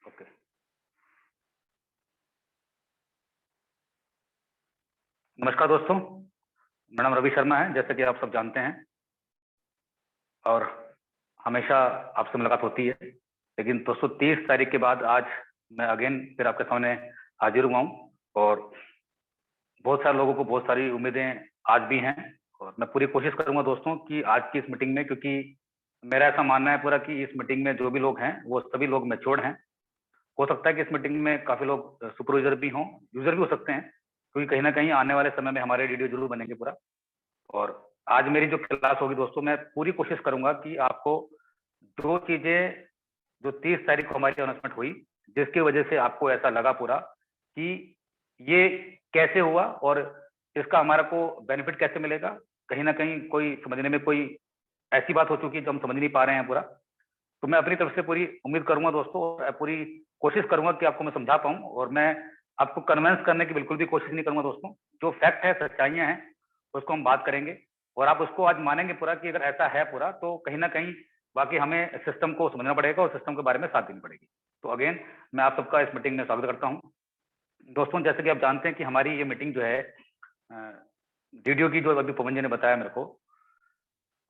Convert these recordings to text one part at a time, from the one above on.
Okay. नमस्कार दोस्तों, मेरा नाम रवि शर्मा है, जैसा कि आप सब जानते हैं। और हमेशा आपसे मुलाकात होती है, लेकिन दोस्तों 30 तारीख के बाद आज मैं अगेन फिर आपके सामने हाजिर हुआ हूँ। और बहुत सारे लोगों को बहुत सारी उम्मीदें आज भी हैं, और मैं पूरी कोशिश करूंगा दोस्तों कि आज की इस मीटिंग में, क्योंकि मेरा ऐसा मानना है पूरा कि इस मीटिंग में जो भी लोग हैं वो सभी लोग मैच्योर्ड हैं। हो सकता है कि इस मीटिंग में काफी लोग सुपर यूजर भी हों, यूजर भी हो सकते हैं, क्योंकि कहीं ना कहीं आने वाले समय में हमारे वीडियो जरूर बनेंगे पूरा। और आज मेरी जो क्लास होगी दोस्तों, मैं पूरी कोशिश करूंगा कि आपको जो चीजें, जो 30 तारीख को हमारी अनाउंसमेंट हुई, जिसकी वजह से आपको ऐसा लगा पूरा कि ये कैसे हुआ और इसका हमारा को बेनिफिट कैसे मिलेगा, कहीं ना कहीं कोई समझने में कोई ऐसी बात हो चुकी है जो हम समझ नहीं पा रहे हैं पूरा। तो मैं अपनी तरफ से पूरी उम्मीद करूंगा दोस्तों, और पूरी कोशिश करूंगा कि आपको मैं समझा पाऊं, और मैं आपको कन्विंस करने की बिल्कुल भी कोशिश नहीं करूंगा दोस्तों। जो फैक्ट है, सच्चाइयां हैं, उसको हम बात करेंगे, और आप उसको आज मानेंगे पूरा कि अगर ऐसा है पूरा, तो कहीं ना कहीं बाकी हमें सिस्टम को समझना पड़ेगा और सिस्टम के बारे में साथ देनी पड़ेगी। तो अगेन मैं आप सबका इस मीटिंग में स्वागत करता हूँ दोस्तों। जैसे कि आप जानते हैं कि हमारी ये मीटिंग जो है वीडियो की, जो अभी पवन जी ने बताया मेरे को,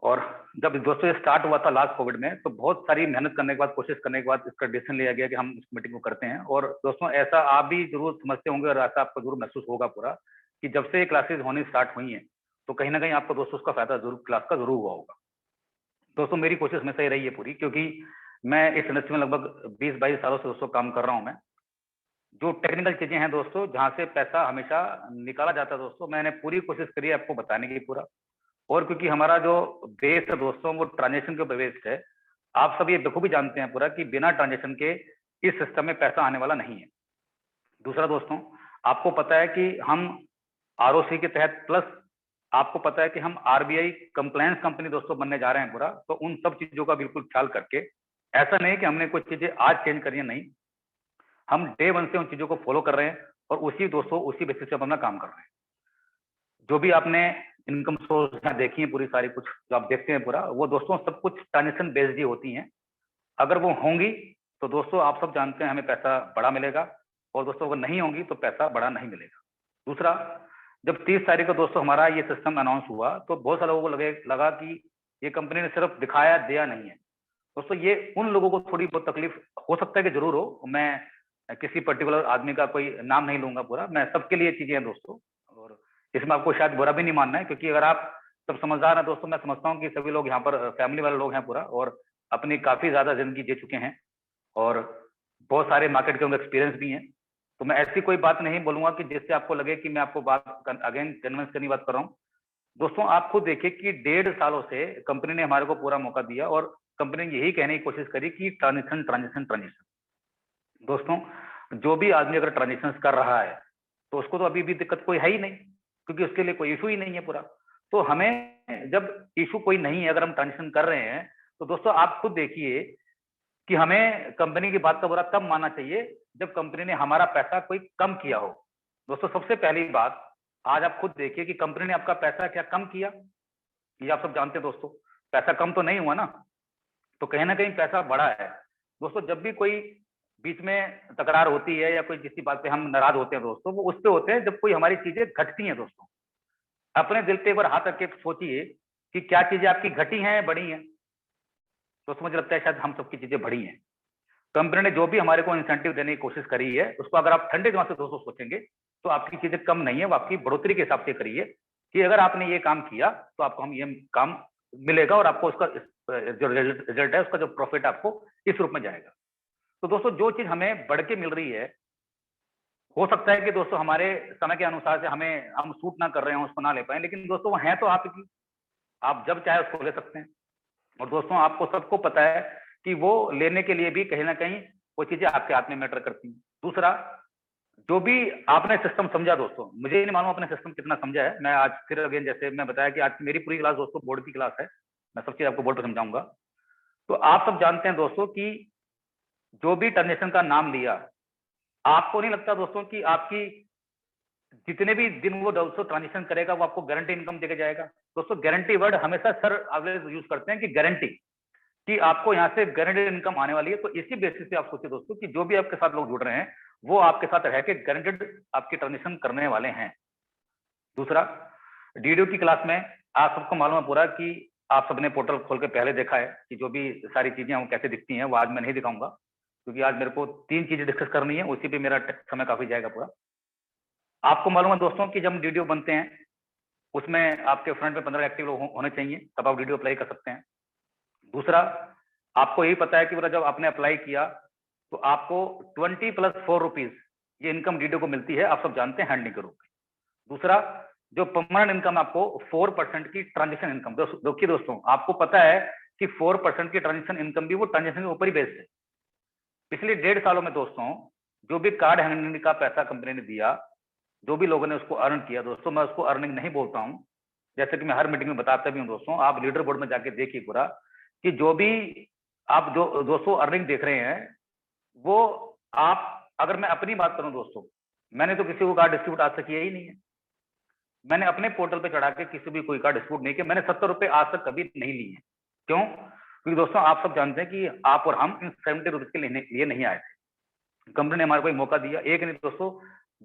और जब दोस्तों ये स्टार्ट हुआ था लास्ट कोविड में, तो बहुत सारी मेहनत करने के बाद, कोशिश करने के बाद इसका डिसीजन लिया गया कि हम इस मीटिंग को करते हैं। और दोस्तों ऐसा आप भी जरूर समझते होंगे और ऐसा आपको जरूर महसूस होगा पूरा कि जब से ये क्लासेज होनी स्टार्ट हुई हैं, तो कहीं ना कहीं आपको दोस्तों उसका फायदा जरूर, क्लास का जरूर हुआ होगा। दोस्तों मेरी कोशिश हमेशा ही रही है पूरी, क्योंकि मैं इस इंडस्ट्री में लगभग 20-22 सालों से दोस्तों काम कर रहा हूँ मैं। जो टेक्निकल चीजें हैं दोस्तों, जहां से पैसा हमेशा निकाला जाता है दोस्तों, मैंने पूरी कोशिश करी है आपको बताने की पूरा। और क्योंकि हमारा जो बेस है दोस्तों, वो ट्रांजेक्शन के ऊपर बेस्ड है। आप सब ये बखूबी जानते हैं पूरा कि बिना ट्रांजेक्शन के इस सिस्टम में पैसा आने वाला नहीं है। दूसरा दोस्तों, आपको पता है कि हम आरओसी के तहत, प्लस आपको पता है कि हम आरबीआई कंप्लायंस कंपनी दोस्तों बनने जा रहे हैं पूरा। तो उन सब चीजों का बिल्कुल ख्याल करके, ऐसा नहीं कि हमने कुछ चीजें आज चेंज करी है, नहीं, हम डे वन से उन चीजों को फॉलो कर रहे हैं, और उसी दोस्तों उसी बेसिस पे अपना काम कर रहे हैं। जो भी आपने इनकम सोर्स देखी है पूरी सारी, कुछ जो आप देखते हैं पूरा, वो दोस्तों सब कुछ ट्रांजेक्शन बेस्ड ही होती हैं। अगर वो होंगी तो दोस्तों आप सब जानते हैं हमें पैसा बड़ा मिलेगा, और दोस्तों अगर नहीं होंगी तो पैसा बड़ा नहीं मिलेगा। दूसरा, जब 30 तारीख को दोस्तों हमारा ये सिस्टम अनाउंस हुआ, तो बहुत सारे लोगों को लगा कि ये कंपनी ने सिर्फ दिखाया, दिया नहीं है। दोस्तों ये उन लोगों को थोड़ी बहुत तकलीफ हो सकता है कि जरूर हो, मैं किसी पर्टिकुलर आदमी का कोई नाम नहीं लूंगा पूरा, मैं सबके लिए चीजें हैं दोस्तों। और इसमें आपको शायद बुरा भी नहीं मानना है, क्योंकि अगर आप सब समझदार हैं दोस्तों, मैं समझता हूँ कि सभी लोग यहाँ पर फैमिली वाले लोग हैं पूरा, और अपनी काफी ज्यादा जिंदगी जी चुके हैं, और बहुत सारे मार्केट के उनका एक्सपीरियंस भी है। तो मैं ऐसी कोई बात नहीं बोलूंगा कि जिससे आपको लगे कि मैं आपको बात अगेन कन्विंस करने की बात कर रहा हूँ। दोस्तों आप खुद देखिए कि 1.5 सालों से कंपनी ने हमारे को पूरा मौका दिया, और कंपनी ने यही कहने की कोशिश करी कि ट्रांजेक्शन ट्रांजेक्शन ट्रांजेक्शन। दोस्तों जो भी आदमी अगर ट्रांजेक्शन कर रहा है, तो उसको तो अभी भी दिक्कत कोई है ही नहीं, क्योंकि उसके लिए कोई इशू ही नहीं है पूरा। तो हमें जब इशू कोई नहीं है, अगर हम ट्रांजेक्शन कर रहे हैं, तो दोस्तों आप खुद देखिए कि हमें कंपनी की बात का बुरा तब मानना चाहिए जब कंपनी ने हमारा पैसा कोई कम किया हो। दोस्तों सबसे पहली बात, आज आप खुद देखिए कि कंपनी ने आपका पैसा क्या कम किया, ये आप सब जानते हैं दोस्तों। पैसा कम तो नहीं हुआ ना, तो कहीं ना कहीं पैसा बढ़ा है। दोस्तों जब भी कोई बीच में तकरार होती है या कोई किसी बात पे हम नाराज होते हैं दोस्तों, वो उस पे होते हैं जब कोई हमारी चीजें घटती हैं दोस्तों। अपने दिल पे एक बार हाथ रख के सोचिए कि क्या चीजें आपकी घटी हैं, बढ़ी हैं। दोस्तों मुझे लगता है शायद हम सबकी चीजें बढ़ी हैं। कंपनी ने जो भी हमारे को इंसेंटिव देने की कोशिश करी है, उसको अगर आप ठंडे दिमाग से दोस्तों सोचेंगे, तो आपकी चीजें कम नहीं है, वो आपकी बढ़ोतरी के हिसाब से करिए कि अगर आपने ये काम किया तो आपको हम ये काम मिलेगा, और आपको उसका जो रिजल्ट है, उसका जो प्रॉफिट आपको इस रूप में जाएगा। तो दोस्तों जो चीज हमें बढ़ के मिल रही है, हो सकता है कि दोस्तों हमारे समय के अनुसार से हम सूट ना कर रहे हो, उसको ना ले पाए, लेकिन दोस्तों वो है तो आपकी, आप जब चाहे उसको ले सकते हैं। और दोस्तों आपको सबको पता है कि वो लेने के लिए भी कहीं ना कहीं वो चीजें आपके हाथ में मैटर करती हैं। दूसरा, जो भी आपने सिस्टम समझा दोस्तों, मुझे नहीं मालूम आपने सिस्टम कितना समझा है। मैं आज फिर अगेन, जैसे मैं बताया कि आज की मेरी पूरी क्लास दोस्तों बोर्ड की क्लास है, मैं सब चीज आपको बोर्ड पर समझाऊंगा। तो आप सब जानते हैं दोस्तों कि जो भी ट्रांजेक्शन का नाम लिया, आपको नहीं लगता दोस्तों कि आपकी जितने भी दिन वो दोस्तों ट्रांजेक्शन करेगा, वो आपको गारंटी इनकम देके जाएगा। दोस्तों गारंटी वर्ड हमेशा सर ऑलवेज यूज करते हैं कि गारंटी, कि आपको यहाँ से गारंटेड इनकम आने वाली है। तो इसी बेसिस पे आप सोचिए दोस्तों कि जो भी आपके साथ लोग जुड़ रहे हैं वो आपके साथ रह के गारंटेड आपकी ट्रांजेक्शन करने वाले हैं। दूसरा, डीडीओ की क्लास में आप सबको मालूम है पूरा कि आप सबने पोर्टल खोल के पहले देखा है कि जो भी सारी चीजें वो कैसे दिखती हैं, वो आज मैं नहीं दिखाऊंगा क्योंकि आज मेरे को 3 चीजें डिस्कस करनी है, उसी पे मेरा समय काफी जाएगा पूरा। आपको मालूम है दोस्तों कि जब डीडीओ बनते हैं उसमें आपके फ्रंट में 15 एक्टिव लोग होने चाहिए, तब आप डीडीओ अप्लाई कर सकते हैं। दूसरा, आपको यही पता है कि जब आपने अप्लाई किया तो आपको 20 + 4 रुपीज ये इनकम डीडीओ को मिलती है, आप सब जानते हैं, हैंडलिंग के रूप में। दूसरा, जो परमानेंट इनकम आपको 4% की ट्रांजेक्शन इनकम, देखिए दोस्तों आपको पता है कि 4% की ट्रांजेक्शन इनकम भी वो ट्रांजेक्शन के ऊपर ही बेस्ड है। पिछले 1.5 सालों में दोस्तों जो भी कार्ड हैंडलिंग का पैसा कंपनी ने दिया, जो भी लोगों ने उसको अर्न किया दोस्तों, मैं उसको अर्निंग नहीं बोलता हूँ, जैसे कि मैं हर मीटिंग में बताता भी हूँ दोस्तों, आप लीडर बोर्ड में जाके देखिए पूरा कि जो भी आप जो दोस्तों अर्निंग देख रहे हैं वो आप, अगर मैं अपनी बात करूं दोस्तों, मैंने तो किसी को कार्ड डिस्ट्रीब्यूट आज तक किया ही नहीं है। मैंने अपने पोर्टल पे चढ़ा के किसी भी कोई कार्ड डिस्ट्रीब्यूट नहीं किया। मैंने 70 रुपए आज तक कभी नहीं लिए हैं। क्यों? क्योंकि दोस्तों आप सब जानते हैं कि आप और हम इन 70 रुपीज के लिए नहीं आए थे। कंपनी ने हमारे को मौका दिया, एक नहीं दोस्तों,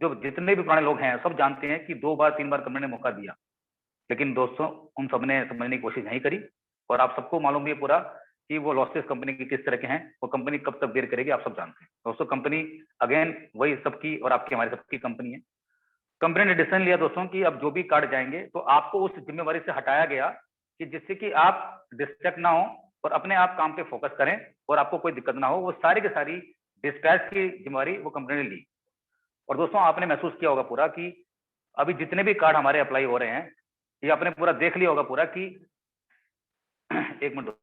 जो जितने भी पुराने लोग हैं सब जानते हैं कि 2 बार 3 बार कंपनी ने मौका दिया, लेकिन दोस्तों उन सबने समझने की कोशिश नहीं करी। और आप सबको मालूम भी है पूरा कि वो लॉसेस कंपनी की किस तरह के हैं, वो कंपनी कब तक बेर करेगी, आप सब जानते हैं दोस्तों। कंपनी अगेन वही सबकी और आपकी हमारी सबकी कंपनी है। कंपनी ने डिसीजन लिया दोस्तों कि अब जो भी कार्ड जाएंगे तो आपको उस जिम्मेवारी से हटाया गया कि जिससे कि आप डिस्ट्रैक्ट ना हो और अपने आप काम पे फोकस करें और आपको कोई दिक्कत ना हो। वो सारी की सारी डिस्पैच की जिम्मेवारी वो कंपनी ने ली। और दोस्तों आपने महसूस किया होगा पूरा कि अभी जितने भी कार्ड हमारे अप्लाई हो रहे हैं, ये आपने पूरा देख लिया होगा पूरा कि एक मिनट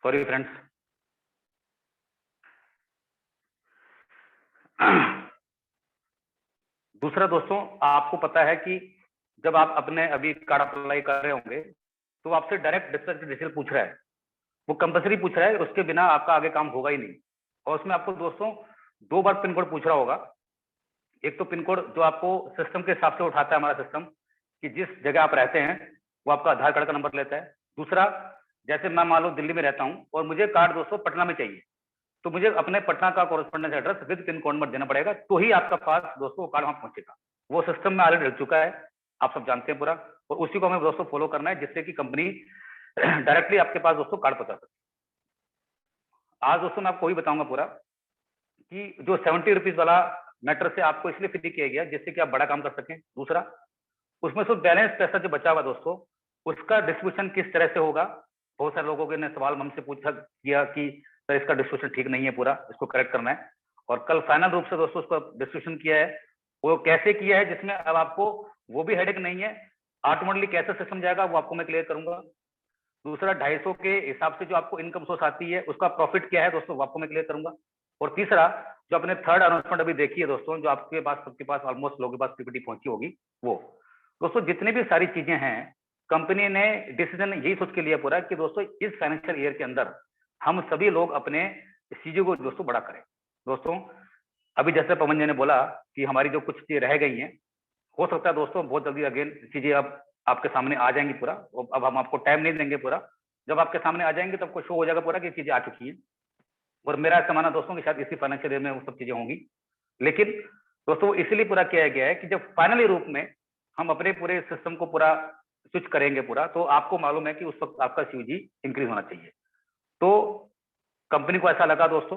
सॉरी फ्रेंड्स। दूसरा दोस्तों आपको पता है कि जब आप अपने अभी कार्ड अप्लाई कर रहे होंगे तो आपसे डायरेक्ट डिस्पैच डिटेल पूछ रहा है, वो कंपलसरी पूछ रहा है, उसके बिना आपका आगे काम होगा ही नहीं। और उसमें आपको दोस्तों 2 बार पिन कोड पूछ रहा होगा। एक तो पिन कोड जो आपको सिस्टम के हिसाब से उठाता है हमारा सिस्टम कि जिस जगह आप रहते हैं वो आपका आधार कार्ड का नंबर लेता है। दूसरा, जैसे मैं मान लो दिल्ली में रहता हूँ और मुझे कार्ड दोस्तों पटना में चाहिए, तो मुझे अपने पटना का correspondence address with pin code number देना पड़ेगा, तो ही आपका पास दोस्तों कार्ड वहां पहुंचेगा। वो सिस्टम में ऑलरेडी डल चुका है, आप सब जानते हैं पूरा, और उसी को हमें दोस्तों फॉलो करना है जिससे कि कंपनी डायरेक्टली आपके पास दोस्तों कार्ड पहुंचा सके। आज दोस्तों मैं आपको वही बताऊंगा पूरा कि जो 70 रुपीज वाला मैटर से आपको इसलिए फ्री किया गया जिससे कि आप बड़ा काम कर सकें। दूसरा, उसमें से बैलेंस पैसा जो बचा हुआ दोस्तों उसका डिस्ट्रीब्यूशन किस तरह से होगा। बहुत सारे लोगों ने सवाल हमसे पूछा किया कि सर इसका डिस्ट्रीब्यूशन ठीक नहीं है, पूरा इसको करेक्ट करना है। और कल फाइनल रूप से दोस्तों उसका डिस्ट्रीब्यूशन किया है, वो कैसे किया है जिसमें अब आपको वो भी हेडेक नहीं है, ऑटोमेटिकली कैसे सिस्टम जाएगा वो आपको मैं क्लियर करूंगा। दूसरा, 250 के हिसाब से जो आपको इनकम सोर्स आती है उसका प्रॉफिट क्या है दोस्तों वो आपको मैं क्लियर करूंगा। और तीसरा, जो अपने थर्ड अनाउंसमेंट अभी देखी है दोस्तों, जो आपके पास सबके पास ऑलमोस्ट लोगों के पास पीपीटी पहुंची होगी, वो दोस्तों जितनी भी सारी चीजें हैं कंपनी ने डिसीजन यही सोच के लिया पूरा कि दोस्तों इस फाइनेंशियल ईयर के अंदर हम सभी लोग अपने चीजों को दोस्तों बड़ा करें। दोस्तों अभी जैसे पवन जी ने बोला कि हमारी जो कुछ चीजें रह गई हैं, हो सकता है दोस्तों बहुत जल्दी अगेन चीजें अब आपके सामने आ जाएंगी पूरा। अब हम आपको टाइम नहीं देंगे पूरा, जब आपके सामने आ जाएंगे तब आपको शो हो जाएगा पूरा कि चीजें आ चुकी हैं। और मेरा ऐसा मानना दोस्तों कि शायद इसी फाइनेंशियल ईयर में वो सब चीजें होंगी। लेकिन दोस्तों इसलिए पूरा किया गया है कि जब फाइनली रूप में हम अपने पूरे सिस्टम को पूरा स्विच करेंगे पूरा, तो आपको मालूम है कि उस वक्त आपका सीयूजी इंक्रीज होना चाहिए। तो कंपनी को ऐसा लगा दोस्तों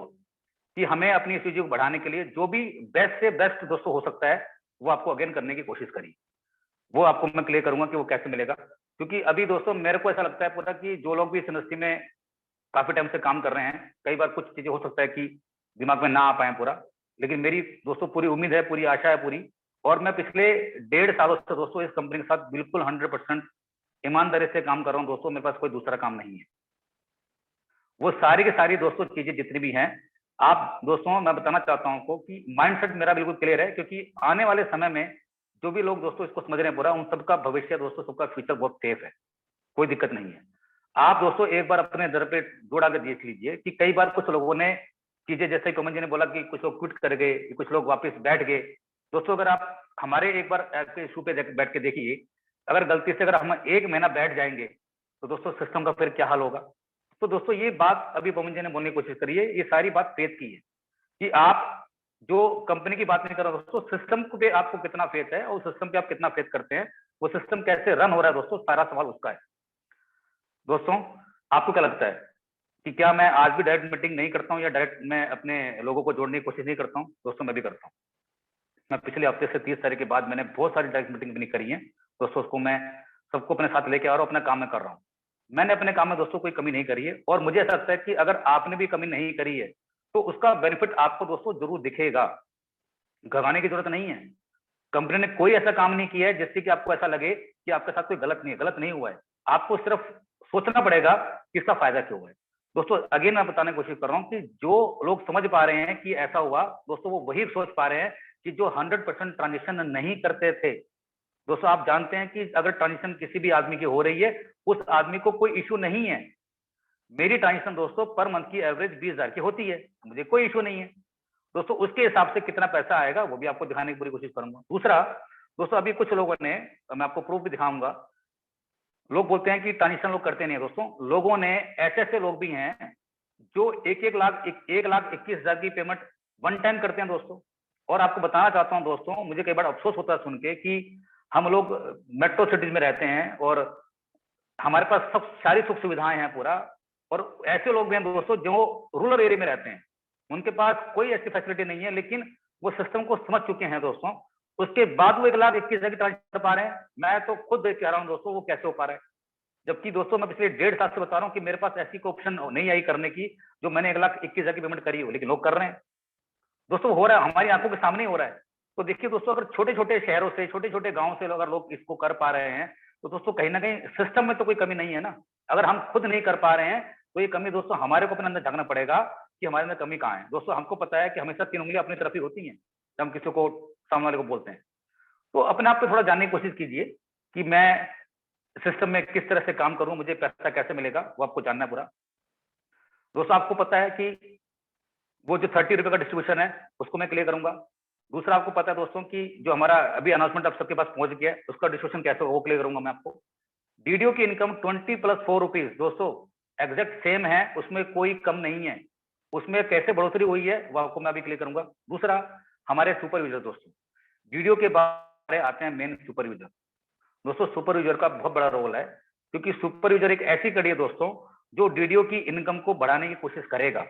कि हमें अपनी इस चीज को बढ़ाने के लिए जो भी बेस्ट से बेस्ट दोस्तों हो सकता है वो आपको अगेन करने की कोशिश करी। वो आपको मैं क्लियर करूंगा कि वो कैसे मिलेगा, क्योंकि अभी दोस्तों मेरे को ऐसा लगता है पूरा कि जो लोग भी इस इंडस्ट्री में काफी टाइम से काम कर रहे हैं, कई बार कुछ चीजें हो सकता है कि दिमाग में ना आ पाए पूरा, लेकिन मेरी दोस्तों पूरी उम्मीद है, पूरी आशा है पूरी, और मैं पिछले 1.5 सालों से दोस्तों इस कंपनी के साथ बिल्कुल 100% ईमानदारी से काम कर रहा हूँ दोस्तों। मेरे पास कोई दूसरा काम नहीं है। वो सारी की सारी दोस्तों चीजें जितनी भी हैं, आप दोस्तों मैं बताना चाहता हूँ आपको कि माइंडसेट मेरा बिल्कुल क्लियर है, क्योंकि आने वाले समय में जो भी लोग दोस्तों इसको समझ रहे हैं पूरा, उन सबका भविष्य दोस्तों, सबका फ्यूचर बहुत सेफ है, कोई दिक्कत नहीं है। आप दोस्तों एक बार अपने दर पे जोड़ा के देख लीजिए कि कई बार कुछ लोगों ने चीजें, जैसे कोमल जी ने बोला कि कुछ लोग क्विट कर गए, कुछ लोग वापस बैठ गए। दोस्तों अगर आप हमारे एक बार ऐसे इशू पे बैठ के देखिए, अगर गलती से अगर हम 1 महीना बैठ जाएंगे तो दोस्तों सिस्टम का फिर क्या हाल होगा। तो दोस्तों ये बात अभी पवन जी ने बोलने की कोशिश करी है, ये सारी बात फेथ की है कि आप जो कंपनी की बात नहीं कर रहा दोस्तों, सिस्टम पे आपको कितना फेथ है और सिस्टम पे आप कितना फेथ करते हैं, वो सिस्टम कैसे रन हो रहा है दोस्तों, सारा सवाल उसका है। दोस्तों आपको क्या लगता है कि क्या मैं आज भी डायरेक्ट मीटिंग नहीं करता हूँ, या डायरेक्ट मैं अपने लोगों को जोड़ने की कोशिश नहीं करता हूँ? दोस्तों मैं भी करता हूँ। मैं पिछले हफ्ते से 30 तारीख के बाद मैंने बहुत सारी डायरेक्ट मीटिंग भी नहीं करी है दोस्तों, उसको मैं सबको अपने साथ लेके आ रहा हूँ, अपना काम में कर रहा हूँ। मैंने अपने काम में दोस्तों कोई कमी नहीं करी है, और मुझे ऐसा लगता है कि अगर आपने भी कमी नहीं करी है तो उसका बेनिफिट आपको दोस्तों जरूर दिखेगा। घबराने की जरूरत नहीं है। कंपनी ने कोई ऐसा काम नहीं किया है जिससे कि आपको ऐसा लगे कि आपके साथ कोई गलत नहीं है, गलत नहीं हुआ है। आपको सिर्फ सोचना पड़ेगा कि इसका फायदा क्यों है। दोस्तों अगेन मैं बताने की कोशिश कर रहा हूँ कि जो लोग समझ पा रहे हैं कि ऐसा हुआ दोस्तों, वो वही सोच पा रहे हैं कि जो 100% ट्रांजेक्शन नहीं करते थे। दोस्तों आप जानते हैं कि अगर ट्रांजेक्शन किसी भी आदमी की हो रही है, उस आदमी को कोई इशू नहीं है। मेरी ट्रांजेक्शन दोस्तों पर मंथ की एवरेज 20,000 की होती है, मुझे कोई इशू नहीं है दोस्तों। उसके हिसाब से कितना पैसा आएगा वो भी आपको दिखाने की पूरी कोशिश करूंगा। दूसरा दोस्तों, अभी कुछ लोगों ने, मैं आपको प्रूफ भी दिखाऊंगा, लोग बोलते हैं कि ट्रांजेक्शन लोग करते नहीं है। दोस्तों लोगों ने, ऐसे ऐसे लोग भी हैं जो 1,21,000 की पेमेंट वन टाइम करते हैं दोस्तों। और आपको बताना चाहता हूं दोस्तों, मुझे कई बार अफसोस होता है सुन के कि हम लोग मेट्रो सिटीज में रहते हैं और हमारे पास सब सारी सुख सुविधाएं हैं पूरा, और ऐसे लोग भी हैं दोस्तों जो रूरल एरिया में रहते हैं, उनके पास कोई ऐसी फैसिलिटी नहीं है, लेकिन वो सिस्टम को समझ चुके हैं दोस्तों। उसके बाद वो 1,21,000 की ट्रांसफर कर पा रहे हैं। मैं तो खुद देख के आ रहा हूँ दोस्तों वो कैसे हो पा रहा है, जबकि दोस्तों मैं पिछले 1.5 साल से बता रहा हूँ कि मेरे पास ऐसी कोई ऑप्शन नहीं आई करने की जो मैंने 1,21,000 की पेमेंट करी हो, लेकिन लोग कर रहे हैं दोस्तों। हो रहा है, हमारी आंखों के सामने ही हो रहा है। तो देखिए दोस्तों, अगर छोटे छोटे शहरों से, छोटे छोटे गाँव से अगर लोग इसको कर पा रहे हैं तो दोस्तों कहीं ना कहीं सिस्टम में तो कोई कमी नहीं है ना। अगर हम खुद नहीं कर पा रहे हैं तो ये कमी दोस्तों हमारे को अपने अंदर झांकना पड़ेगा कि हमारे अंदर कमी कहाँ है। दोस्तों हमको पता है कि हमेशा 3 उंगलियां अपनी तरफ ही होती हैं जब हम किसी को, सामने वाले को बोलते हैं। तो अपने आप पे थोड़ा जानने की कोशिश कीजिए कि मैं सिस्टम में किस तरह से काम करूं, मुझे पैसा कैसे मिलेगा, वो आपको जानना है पूरा। दोस्तों आपको पता है कि वो जो 30 रुपए का डिस्ट्रीब्यूशन है उसको मैं क्लियर करूंगा। दूसरा आपको पता है दोस्तों कि जो हमारा अभी अनाउंसमेंट आप सबके पास पहुंच गया है, उसका डिस्ट्रीब्यूशन कैसे हो वो क्लियर करूंगा मैं आपको। डीडीओ की इनकम 20 + 4 रुपीज दोस्तों एग्जैक्ट सेम है, उसमें कोई कम नहीं है। उसमें कैसे बढ़ोतरी हुई है वो आपको मैं अभी क्लियर करूंगा। दूसरा, हमारे सुपर यूजर दोस्तों, डीडीओ के बाद आते हैं मेन सुपर यूजर। दोस्तों सुपर यूजर का बहुत बड़ा रोल है, क्योंकि सुपर यूजर एक ऐसी कड़ी है दोस्तों जो डीडीओ की इनकम को बढ़ाने की कोशिश करेगा।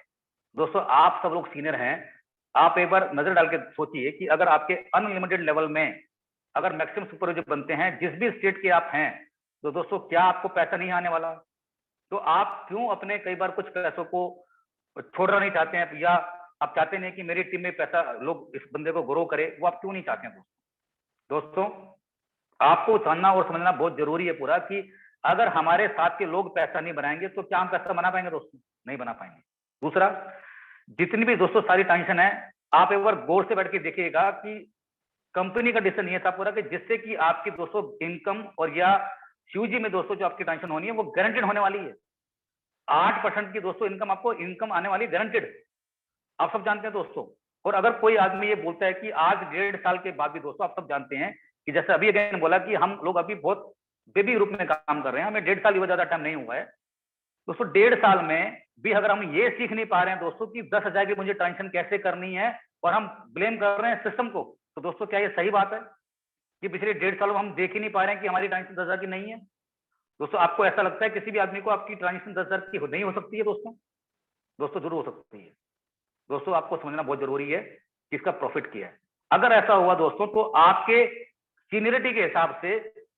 दोस्तों आप सब लोग सीनियर हैं, आप एक बार नजर डाल के सोचिए कि अगर आपके अनलिमिटेड लेवल में अगर मैक्सिमम सुपर यूजर बनते हैं जिस भी स्टेट के आप हैं, तो दोस्तों क्या आपको पैसा नहीं आने वाला? तो आप क्यों अपने कई बार कुछ पैसों को छोड़ना नहीं चाहते हैं, या आप चाहते नहीं कि मेरी टीम में पैसा लोग इस बंदे को ग्रो करे, वो आप क्यों नहीं चाहते हैं दोस्तों? दोस्तों आपको जानना और समझना बहुत जरूरी है पूरा कि अगर हमारे साथ के लोग पैसा नहीं बनाएंगे तो क्या हम पैसा बना पाएंगे दोस्तों? नहीं बना पाएंगे। दूसरा, जितनी भी दोस्तों सारी टेंशन है, आप एक बार गौर से बैठ के देखिएगा कि कंपनी का डिसीजन ये था पूरा कि जिससे कि आपकी दोस्तों इनकम और या फ्यूजी में दोस्तों जो आपकी टेंशन होनी है वो गारंटेड होने वाली है। 8% की दोस्तों इनकम, आपको इनकम आने वाली गारंटेड, आप सब जानते हैं दोस्तों। और अगर कोई आदमी ये बोलता है कि आज 1.5 साल के बाद भी दोस्तों, आप सब जानते हैं कि जैसे अभी अगेन बोला कि हम लोग अभी बहुत बेबी रूप में काम कर रहे हैं, हमें 1.5 साल ही ज्यादा टाइम नहीं हुआ है दोस्तों। 1.5 साल में भी अगर हम ये सीख नहीं पा रहे हैं दोस्तों कि 10,000 की मुझे ट्रांजेक्शन कैसे करनी है और हम ब्लेम कर रहे हैं सिस्टम को, तो दोस्तों क्या ये सही बात है कि पिछले 1.5 सालों में हम देख ही नहीं पा रहे हैं कि हमारी ट्रांजेक्शन 10,000 की नहीं है? दोस्तों आपको ऐसा लगता है किसी भी आदमी को आपकी ट्रांजेक्शन 10,000 की नहीं हो सकती है? दोस्तों दोस्तों जरूर हो सकती है। दोस्तों आपको समझना बहुत जरूरी है कि इसका प्रॉफिट क्या है। अगर ऐसा हुआ दोस्तों तो आपके सीनियरिटी के हिसाब से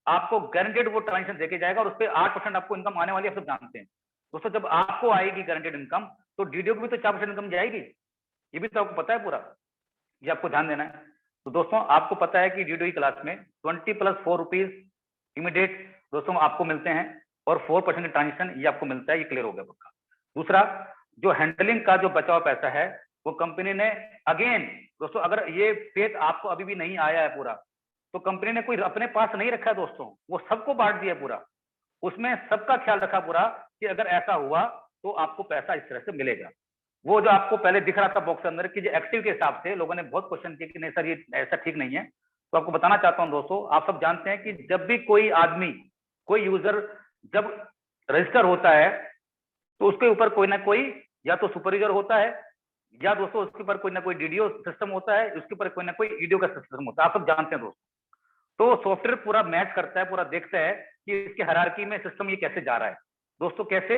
आपको गारंटेड वो ट्रांजेक्शन देके जाएगा और उस पर 8% आपको इनकम आने वाली है, आप सब जानते हैं। दोस्तों जब आपको आएगी गारंटेड इनकम तो डीडीओ को भी तो 4% इनकम जाएगी, ये भी तो आपको पता है पूरा, ये आपको ध्यान देना है। तो दोस्तों आपको पता है कि डीडीओ क्लास में 20 + 4 रुपीज इमीडिएट दोस्तों आपको मिलते हैं और 4% ट्रांजेक्शन ये आपको मिलता है, ये क्लियर हो गया पक्का। दूसरा, जो हैंडलिंग का जो बचा हुआ पैसा है वो कंपनी ने अगेन दोस्तों, अगर ये फेथ आपको अभी भी नहीं आया है पूरा, तो कंपनी ने कोई अपने पास नहीं रखा है दोस्तों, वो सबको बांट दिया पूरा, उसमें सबका ख्याल रखा पूरा कि अगर ऐसा हुआ तो आपको पैसा इस तरह से मिलेगा। वो जो आपको पहले दिख रहा था बॉक्स अंदर की जो एक्टिव के हिसाब से लोगों ने बहुत क्वेश्चन किए कि नहीं सर ये ऐसा ठीक नहीं है, तो आपको बताना चाहता हूं दोस्तों, आप सब जानते हैं कि जब भी कोई आदमी, कोई यूजर जब रजिस्टर होता है तो उसके ऊपर कोई ना कोई या तो सुपरवाइजर होता है या दोस्तों उसके ऊपर कोई ना कोई डीडीओ सिस्टम होता है, उसके ऊपर कोई ना कोई ईडीओ का सिस्टम होता है, आप सब जानते हैं दोस्तों। तो सॉफ्टवेयर पूरा मैच करता है, पूरा देखता है कि इसके हायरार्की में सिस्टम ये कैसे जा रहा है। दोस्तों कैसे?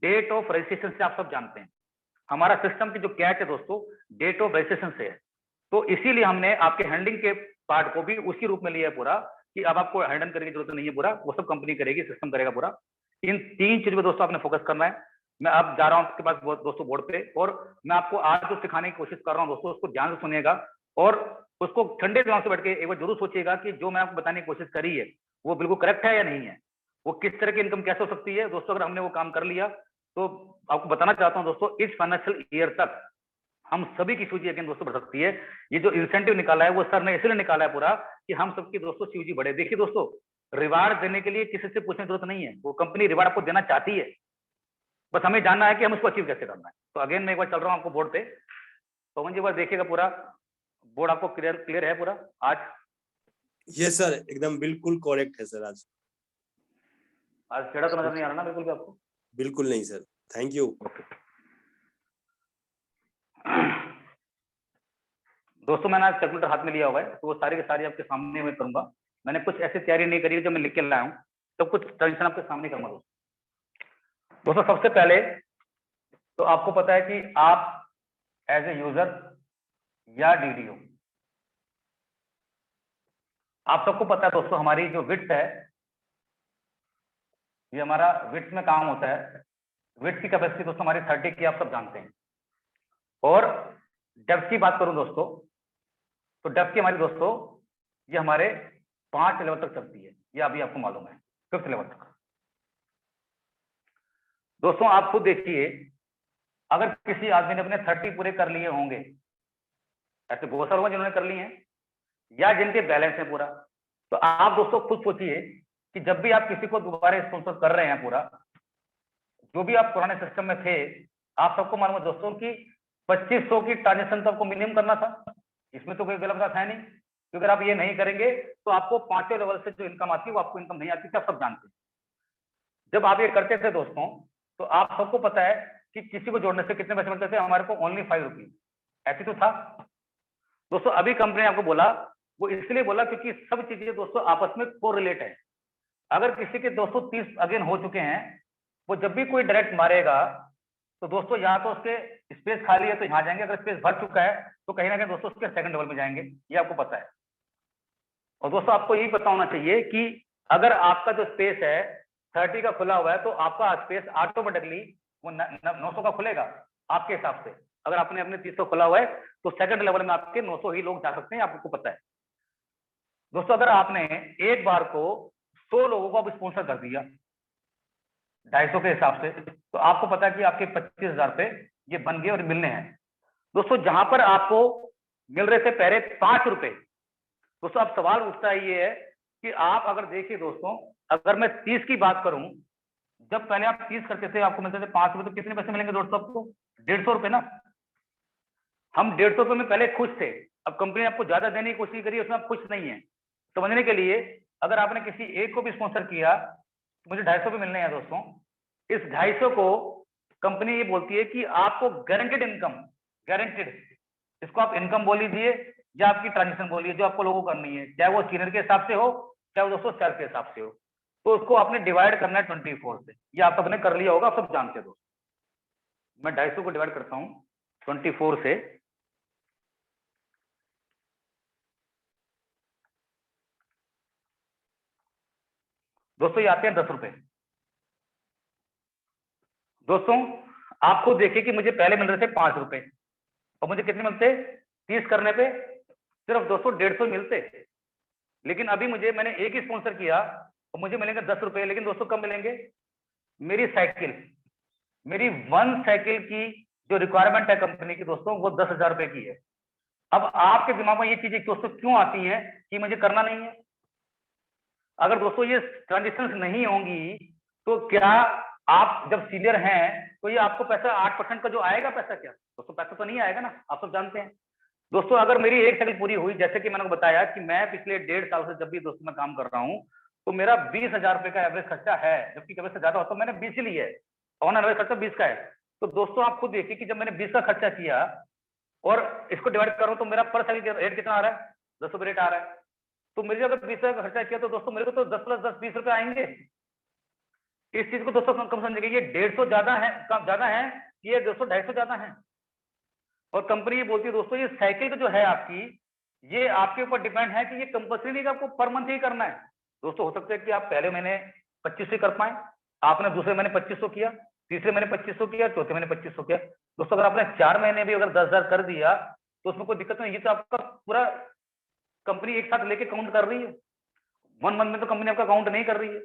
डेट ऑफ रजिस्ट्रेशन से आप सब जानते हैं, हमारा सिस्टम की जो कैच है दोस्तों डेट ऑफ रजिस्ट्रेशन से है। तो इसीलिए हमने आपके हैंडलिंग के पार्ट को भी उसी रूप में लिया है पूरा, कि अब आपको हैंडल करने की जरूरत नहीं है, पूरा वो सब कंपनी करेगी, सिस्टम करेगा पूरा। इन 3 चीज में दोस्तों आपने फोकस करना है। मैं अब जा रहा हूं आपके पास दोस्तों बोर्ड पे, और मैं आपको आज जो सिखाने की कोशिश कर रहा हूं दोस्तों उसको ध्यान से सुनिएगा और उसको ठंडे दिमाग से बैठ के एक बार जरूर सोचिएगा कि जो मैं आपको बताने की कोशिश करी है वो बिल्कुल करेक्ट है या नहीं है, वो किस तरह की इनकम कैसे हो सकती है। दोस्तों अगर हमने वो काम कर लिया तो आपको बताना चाहता हूं दोस्तों, इस फाइनेंशियल ईयर तक हम सभी की सूजी अगेन दोस्तों बढ़ सकती है। ये जो इंसेंटिव निकाला है वो सर ने इसलिए निकाला है पूरा कि हम सबकी दोस्तों सूजी बढ़े। देखिए दोस्तों, रिवार्ड देने के लिए किसी से पूछने की जरूरत नहीं है, वो कंपनी रिवार्ड आपको देना चाहती है, बस हमें जानना है कि हम उसको अचीव कैसे करना है। तो अगेन मैं एक बार चल रहा हूँ आपको बोर्ड पे, पवन जी एक बार देखिएगा, पूरा बोर्ड आपको क्लियर है पूरा आज? यस सर, एकदम बिल्कुल करेक्ट है सर। आज टेढ़ा तो नजर नहीं आ रहा ना बिल्कुल भी आपको? बिल्कुल नहीं सर, थैंक यू। दोस्तों मैंने आज कैलकुलेटर हाथ में लिया हुआ है, तो वो सारी की सारी आपके सामने मैं करूंगा। मैंने कुछ ऐसी तैयारी नहीं करी है जो मैं लिख के लाया हूँ, तो कुछ टेंशन आपके सामने करूंगा दोस्तों। सबसे पहले तो आपको पता है कि आप एज ए यूजर या डीडीओ, आप सबको पता है दोस्तों हमारी जो विड्थ है, ये हमारा विड्थ में काम होता है। विड्थ की कैपेसिटी दोस्तों हमारी 30 की आप सब जानते हैं। और डेप्थ की बात करूं दोस्तों, तो डेप्थ की हमारी दोस्तों ये हमारे 5 लेवल तक चलती है, ये अभी आपको मालूम है, 5th लेवल तक। दोस्तों आप खुद देखिए, अगर किसी आदमी ने अपने 30 पूरे कर लिए होंगे, ऐसे बहुत सारे लोग जिन्होंने कर लिए हैं या जिनके बैलेंस है पूरा, तो आप दोस्तों खुद सोचिए कि जब भी आप किसी को दोबारा स्पॉन्सर कर रहे हैं पूरा, जो भी आप पुराने सिस्टम में थे, आप सबको मालूम है दोस्तों कि 2500 की ट्रांजेक्शन तो आपको मिनिमम करना था, इसमें तो कोई गलत बात है नहीं, क्योंकि अगर आप ये नहीं करेंगे तो आपको 5वें लेवल से जो इनकम आती है वो आपको इनकम नहीं आती थी, आप सब जानते हैं। जब आप ये करते थे दोस्तों, तो आप सबको पता है कि किसी को जोड़ने से कितने पैसे मिलते थे, हमारे को ओनली 5 रुपीज, ऐसी तो था दोस्तों। अभी कंपनी ने आपको बोला, वो इसलिए बोला क्योंकि सब चीजें दोस्तों आपस में कोरिलेट है। अगर किसी के 230 अगेन हो चुके हैं, वो जब भी कोई डायरेक्ट मारेगा तो दोस्तों यहाँ तो उसके स्पेस खाली है तो यहाँ जाएंगे, अगर स्पेस भर चुका है तो कहीं ना कहीं दोस्तों उसके सेकंड लेवल में जाएंगे, ये आपको पता है। और दोस्तों आपको यही पता होना चाहिए कि अगर आपका जो स्पेस है 30 का खुला हुआ है, तो आपका स्पेस ऑटोमेटिकली वो 900 का खुलेगा आपके हिसाब से। अगर आपने अपने 300 खुला हुआ है तो सेकंड लेवल में आपके 900 ही लोग जा सकते हैं, आपको पता है दोस्तों। अगर आपने एक बार को 100 लोगों को आप स्पॉन्सर कर दिया 250 के हिसाब से, तो आपको पता है कि आपके 25,000 पे ये बन गए और मिलने हैं दोस्तों। जहां पर आपको मिल रहे थे पहले 5 रुपए, दोस्तों अब सवाल उठता है ये है कि आप अगर देखिए दोस्तों, अगर मैं 30 की बात करूं, जब पहले आप 30 करते थे आपको मिलते थे 5 रुपए, तो कितने पैसे मिलेंगे दोस्तों आपको? 150 रुपए ना। हम 150 रुपए में पहले खुश थे, अब कंपनी ने आपको ज्यादा देने की कोशिश करी, उसमें आप खुश नहीं है। समझने के लिए, अगर आपने किसी एक को भी स्पॉन्सर किया तो मुझे 250 रुपए मिलने हैं दोस्तों। इस 250 को कंपनी ये बोलती है कि आपको गारंटेड इनकम, गारंटेड, इसको आप इनकम बोल लीजिए या आपकी ट्रांजेक्शन बोलिए, जो आपको लोगों करनी है, चाहे वो सीनियर के हिसाब से हो चाहे वो दोस्तों सैलरी के हिसाब से हो। तो उसको आपने डिवाइड करना है 24 से। ये आप सबने कर लिया होगा, आप सब जानते हो दोस्तों। मैं 250 को डिवाइड करता हूं 24 से। दोस्तों ये आते हैं 10 रुपए। दोस्तों आप खुद देखिए कि मुझे पहले मिल रहे थे 5 रुपए, और मुझे कितने मिलते 30 करने पे सिर्फ दोस्तों 150 मिलते। लेकिन अभी मैंने एक ही स्पॉन्सर किया और मुझे मिलेंगे 10 रुपए। लेकिन दोस्तों कब मिलेंगे? मेरी वन साइकिल की जो रिक्वायरमेंट है कंपनी की दोस्तों, वो 10,000 रुपए की है। अब आपके दिमाग में ये चीजें दोस्तों क्यों आती है कि मुझे करना नहीं है? अगर दोस्तों ये ट्रांजेक्शन नहीं होंगी तो क्या आप जब सीनियर हैं तो ये आपको पैसा 8% का जो आएगा पैसा, क्या दोस्तों पैसा तो नहीं आएगा ना, आप सब जानते हैं। दोस्तों अगर मेरी एक साइकिल पूरी हुई, जैसे कि मैंने बताया कि मैं पिछले 1.5 साल से जब भी दोस्तों मैं काम कर रहा हूं, तो मेरा 20,000 रुपए का एवरेज खर्चा है, जबकि कभी से ज्यादा होता, मैंने 20 ही लिया है, ऑन एवरेज खर्चा 20 का है। तो दोस्तों आप खुद देखिए कि जब मैंने 20 का खर्चा किया और इसको डिवाइड करूं तो मेरा पर साइकिल रेट कितना आ रहा है? 10 रुपए रेट आ रहा है। तो मेरे अगर 20 का खर्चा किया तो दोस्तों मेरे को तो 10 + 10 20 रुपए आएंगे। इस चीज को दोस्तों कम समझिएगा, ये 150 ज्यादा है, कम ज्यादा है, ये 200 250 ज्यादा है। और कंपनी ये बोलती है दोस्तों ये साइकिल का जो है आपकी, ये आपके ऊपर डिपेंड है कि ये कंपल्सरी नहीं कि आपको पर मंथ ही करना है। दोस्तों हो सकता है कि आप पहले महीने 2500 कर पाए, आपने दूसरे महीने 2500 किया, तीसरे महीने 2500 किया, चौथे महीने 2500 किया। दोस्तों अगर आपने 4 महीने भी अगर 10,000 कर दिया तो उसमें कोई दिक्कत नहीं। ये तो आपका पूरा कंपनी एक साथ लेके काउंट कर रही है, 1 मंथ में तो कंपनी आपका काउंट नहीं कर रही है।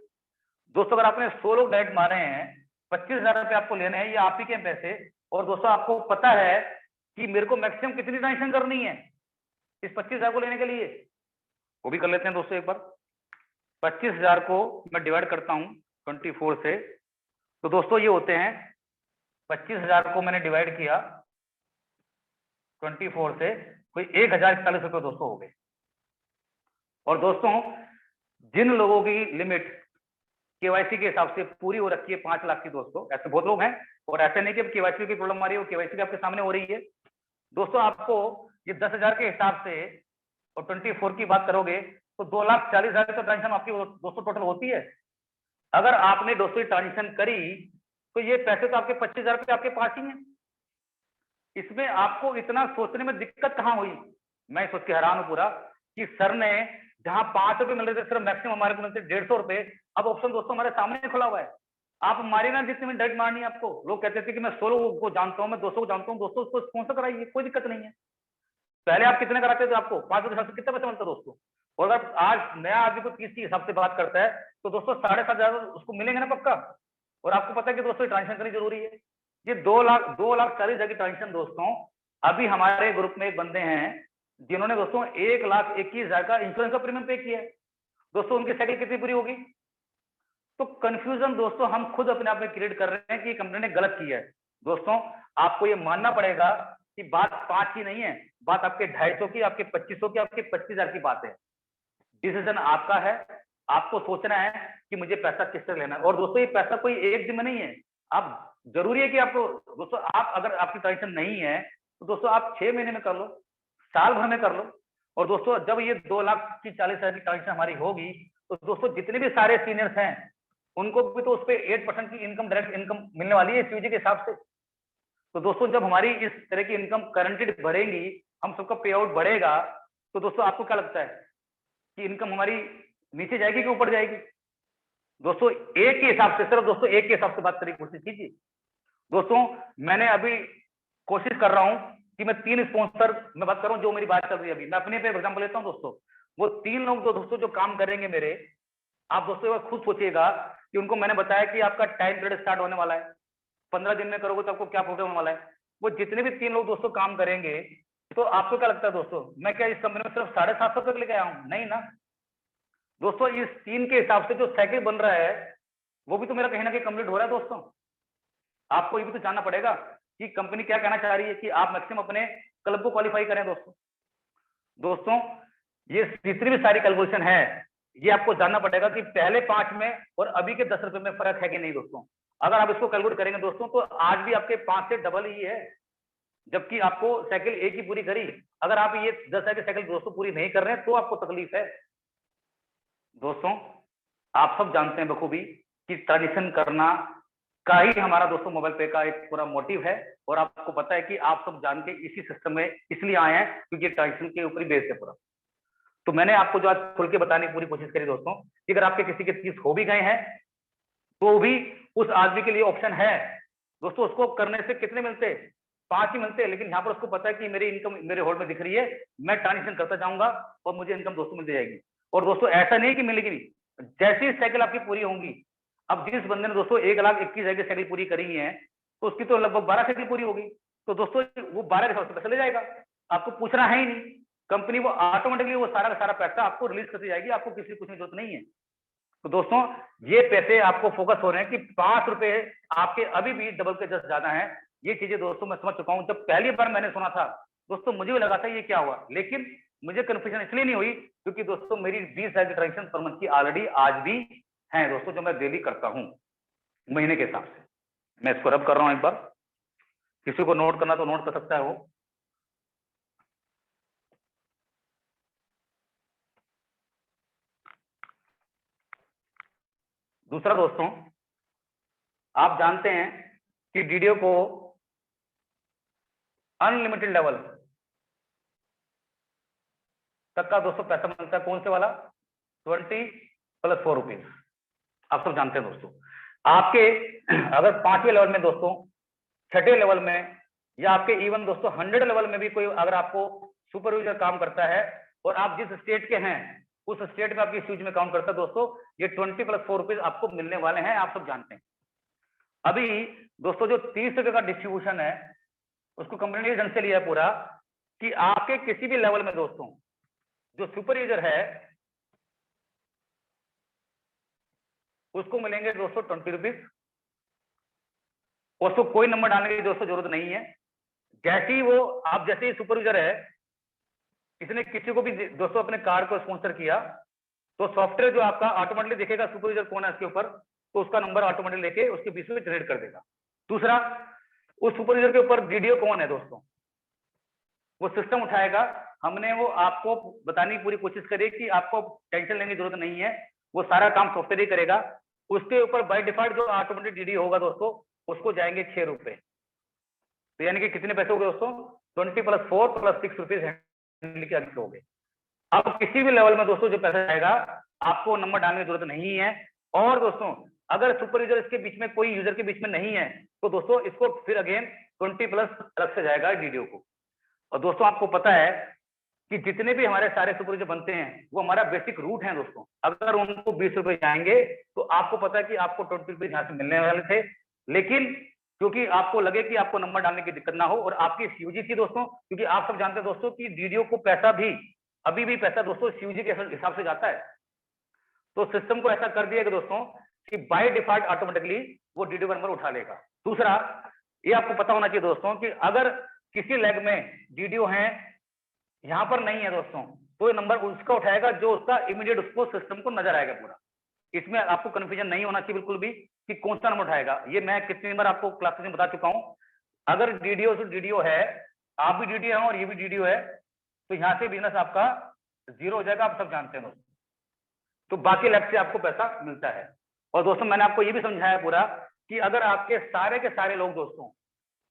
दोस्तों अगर आपने 100 लोग डायरेक्ट मारे हैं, 25,000 रुपए आपको लेने हैं, ये आप ही के पैसे। और दोस्तों आपको पता है कि मेरे को मैक्सिमम कितनी ट्रांजेक्शन करनी है इस 25,000 को लेने के लिए, वो भी कर लेते हैं दोस्तों एक बार। 25,000 को मैं डिवाइड करता हूं 24 से, तो दोस्तों ये होते हैं 25,000 को मैंने डिवाइड किया 24 से, कोई 1,041 रुपए दोस्तों हो गए। और दोस्तों जिन लोगों की लिमिट केवाईसी के हिसाब से पूरी हो रखी है 5 लाख की, दोस्तों ऐसे बहुत लोग हैं, और ऐसे नहीं कि केवाईसी की प्रॉब्लम आ रही है, वो केवाईसी आपके सामने हो रही है। दोस्तों आपको ये 10,000 के हिसाब से और 24 की बात करोगे तो 2,40,000 तो ट्रांजेक्शन आपकी दोस्तों टोटल होती है। अगर आपने दोस्तों ट्रांजेक्शन करी तो ये पैसे तो आपके 25,000 रुपए आपके पास ही हैं। इसमें आपको इतना सोचने में दिक्कत कहां हुई? मैं सोच के हैरान हूं पूरा कि सर ने जहां 5 रुपए मिल रहे थे सिर्फ मैक्सिमम हमारे को मिलते 150 रुपए, अब ऑप्शन दोस्तों हमारे सामने खुला हुआ है। आप मारी ना जितने में डायरेक्ट मारनी है आपको। लोग कहते थे कि मैं 100 को जानता हूं, मैं 200 को जानता हूं, दोस्तों उसको स्पॉन्सर कराइए, कोई दिक्कत नहीं है। पहले आप कितने कराते थे? आपको 5 रुपए से कितना पैसा मिलता दोस्तों? और अगर आज नया आदमी को 30 के हिसाब से बात करता है तो दोस्तों 7,500 उसको मिलेंगे ना पक्का। और आपको पता है कि दोस्तों ट्रांजेक्शन करनी जरूरी है। ये 2,40,000 की ट्रांजेक्शन दोस्तों, अभी हमारे ग्रुप में एक बंदे हैं जिन्होंने दोस्तों 1,21,000 का इंश्योरेंस का प्रीमियम पे किया है। दोस्तों उनकी साइकिल कितनी पूरी होगी? तो कंफ्यूजन दोस्तों हम खुद अपने आप में क्रिएट कर रहे हैं कि कंपनी ने गलत किया है। दोस्तों आपको ये मानना पड़ेगा कि बात 5 की नहीं है, बात आपके 250 की, आपके 2500 की, आपके 25,000 की बात है। डिसीजन आपका है, आपको सोचना है कि मुझे पैसा किस तरह लेना है। और दोस्तों ये पैसा कोई एक दिन में नहीं है, आप जरूरी है कि आपको दोस्तों, आप अगर आपकी ट्रांजेक्शन नहीं है तो दोस्तों आप 6 महीने में कर लो, साल भर में कर लो। और दोस्तों जब ये 2,40,000 की ट्रांजेक्शन हमारी होगी तो दोस्तों जितने भी सारे सीनियर्स हैं उनको भी तो उस पर 8% की इनकम, डायरेक्ट इनकम मिलने वाली है सीयूजी के हिसाब से। तो दोस्तों जब हमारी इस तरह की इनकम करंटेड बढ़ेगी, हम सबका पे आउट बढ़ेगा, तो दोस्तों आपको क्या लगता है कि इनकम हमारी नीचे जाएगी कि ऊपर जाएगी? दोस्तों एक के हिसाब से, सिर्फ दोस्तों एक के हिसाब से बात करने की कोशिश कीजिए। दोस्तों मैंने अभी कोशिश कर रहा हूं कि मैं 3 स्पॉन्सर मैं बात कर रहा हूं, जो मेरी बात चल रही है अभी, मैं अपने पे एग्जांपल लेता हूं दोस्तों। वो 3 लोग जो दोस्तों जो काम करेंगे मेरे, आप दोस्तों खुद सोचिएगा कि उनको मैंने बताया कि आपका टाइम पीरियड स्टार्ट होने वाला है, 15 दिन में करोगे तो आपको क्या प्रॉब्लम होने वाला है। वो जितने भी 3 लोग दोस्तों काम करेंगे, तो आपको क्या लगता है दोस्तों, मैं क्या इस कंपनी में सिर्फ 750 तक लेके आया हूं? नहीं ना दोस्तों, इस 3 के हिसाब से जो साइकिल बन रहा है वो भी तो मेरा कहीं ना कहीं कंप्लीट हो रहा है। दोस्तों आपको ये भी तो जानना पड़ेगा कि कंपनी क्या कहना चाह रही है कि आप मैक्सिमम अपने क्लब को क्वालिफाई करें। दोस्तों ये जितनी भी सारी कैलकुलेशन है, ये आपको जानना पड़ेगा कि पहले 5 में और अभी के 10 रुपए में फर्क है कि नहीं। दोस्तों अगर आप इसको कैलकुलेट करेंगे दोस्तों तो आज भी आपके 5 से डबल ही है, जबकि आपको साइकिल एक ही पूरी करी। अगर आप ये 10 की साइकिल दोस्तों पूरी नहीं कर रहे हैं तो आपको तकलीफ है। दोस्तों आप सब जानते हैं बखूबी कि ट्रांजेक्शन करना का ही हमारा दोस्तों मोबाइल पे का एक पूरा मोटिव है, और आपको पता है कि आप सब जान के इसी सिस्टम में इसलिए आए हैं क्योंकि ट्रांजेक्शन के ऊपर ही बेस है पूरा। तो मैंने आपको जो आज खुल के बताने की पूरी कोशिश करी दोस्तों कि अगर आपके किसी के 30 हो भी गए हैं तो भी उस आदमी के लिए ऑप्शन है दोस्तों। उसको करने से कितने मिलते, 5 ही मिलते हैं, लेकिन यहाँ पर उसको पता है कि मेरी इनकम मेरे होल्ड में दिख रही है, मैं ट्रांजेक्शन करता जाऊंगा और मुझे इनकम दोस्तों मिल जाएगी। और दोस्तों ऐसा नहीं कि मिलेगी नहीं, जैसी ही साइकिल आपकी पूरी होंगी, अब जिस बंदे ने दोस्तों 1,21,000 की साइकिल पूरी करी है तो उसकी तो लगभग 12 साइकिल पूरी होगी, तो दोस्तों वो 12 के हिसाब से पैसा ले जाएगा, आपको पूछना है ही नहीं। कंपनी वो ऑटोमेटिकली वो सारा का सारा पैसा आपको रिलीज करती जाएगी, आपको किसी कुछ की जरूरत नहीं है। तो दोस्तों ये पैसे आपको फोकस हो रहे हैं कि 5 रुपए आपके अभी भी डबल के जस्ट ज्यादा है। ये चीजें दोस्तों मैं समझ चुका हूं। जब पहली बार मैंने सुना था दोस्तों मुझे भी लगा था ये क्या हुआ, लेकिन मुझे कंफ्यूजन इसलिए नहीं हुई क्योंकि दोस्तों मेरी 20,000 की ट्रांजेक्शन पर मंथ की ऑलरेडी आज भी है दोस्तों, जो मैं डेली करता हूं महीने के हिसाब से। मैं इसको रब कर रहा हूं, एक बार किसी को नोट करना तो नोट कर सकता है वो। दूसरा दोस्तों आप जानते हैं कि डीडीओ को अनलिमिटेड लेवल तक का दोस्तों पैसा मिलता है। कौन से वाला? 20 + 4 रुपीज। आप सब जानते हैं दोस्तों। आपके अगर 5वें लेवल में दोस्तों, 6ठे लेवल में, या आपके इवन दोस्तों 100 लेवल में भी कोई अगर आपको सुपरवाइजर काम करता है और आप जिस स्टेट के हैं उस स्टेट में आपकी स्यूज में काउंट करता है दोस्तों, ये 20 + 4 रुपीज आपको मिलने वाले हैं, आप सब जानते हैं। अभी दोस्तों जो 30 रुपए का डिस्ट्रीब्यूशन है उसको कंपनी ने ढंग से लिया है पूरा कि आपके किसी भी लेवल में दोस्तों जो सुपर यूजर है उसको मिलेंगे दोस्तों 20 रुपीज। उसको कोई नंबर डालने की दोस्तों जरूरत नहीं है। जैसे ही वो आप जैसे ही सुपर यूजर है, इसने किसी को भी दोस्तों अपने कार्ड को स्पॉन्सर किया तो सॉफ्टवेयर जो आपका ऑटोमेटिकली देखेगा सुपर यूजर कौन है इसके ऊपर, तो उसका नंबर ऑटोमेटिकली लेके उसके बीच में ट्रेड कर देगा। दूसरा, उस सुपर यूजर के ऊपर वीडियो कौन है दोस्तों, वो सिस्टम उठाएगा। हमने वो आपको बताने की पूरी कोशिश करी कि आपको टेंशन लेने की जरूरत नहीं है, वो सारा काम सॉफ्टवेयर ही करेगा। उसके ऊपर बाय डिफॉल्ट जो ऑटोमेटिक डीडी होगा दोस्तों उसको जाएंगे 6 रुपए। तो यानी कि कितने पैसे हो गए दोस्तों? 20 + 4 + 6 रुपीज हैंडल के आगे हो गए। अब किसी भी लेवल में दोस्तों जो पैसा जाएगा आपको नंबर डालने की जरूरत नहीं है। और दोस्तों अगर सुपर यूजर इसके बीच में कोई यूजर के बीच में नहीं है तो दोस्तों इसको फिर अगेन 20+ अलग से जाएगा डीडीओ को। और दोस्तों आपको पता है कि जितने भी हमारे सारे सुपर यूजर बनते हैं वो हमारा बेसिक रूट है दोस्तों। अगर उनको 20 रुपए जाएंगे तो आपको पता है कि आपको 20 रुपए यहाँ से मिलने वाले थे, लेकिन क्योंकि आपको लगे कि आपको नंबर डालने की दिक्कत ना हो और आपकी सीयूजी थी दोस्तों, क्योंकि आप सब जानते हैं दोस्तों कि डीडीओ को पैसा भी अभी भी पैसा दोस्तों सीयूजी के हिसाब से जाता है। तो सिस्टम को ऐसा कर दिया कि दोस्तों कि बाय डिफॉल्ट ऑटोमेटिकली वो डीडीओ नंबर उठा लेगा। दूसरा, ये आपको पता होना चाहिए दोस्तों कि अगर किसी लेग में डीडीओ है यहां पर नहीं है दोस्तों, तो ये नंबर उसका उठाएगा जो उसका इमीडिएट उसको सिस्टम को नजर आएगा पूरा। इसमें आपको कंफ्यूजन नहीं होना चाहिए बिल्कुल भी कि कौन सा नंबर उठाएगा। ये मैं कितनी बार आपको क्लासेस में बता चुका हूं। अगर डीडीओ तो डीडीओ है, आप भी डीडीओ है और ये भी डीडीओ है, तो यहाँ से बिजनेस आपका 0 हो जाएगा, आप सब जानते हैं दोस्तों। तो बाकी लेग से आपको पैसा मिलता है। और दोस्तों मैंने आपको ये भी समझाया पूरा कि अगर आपके सारे लोग दोस्तों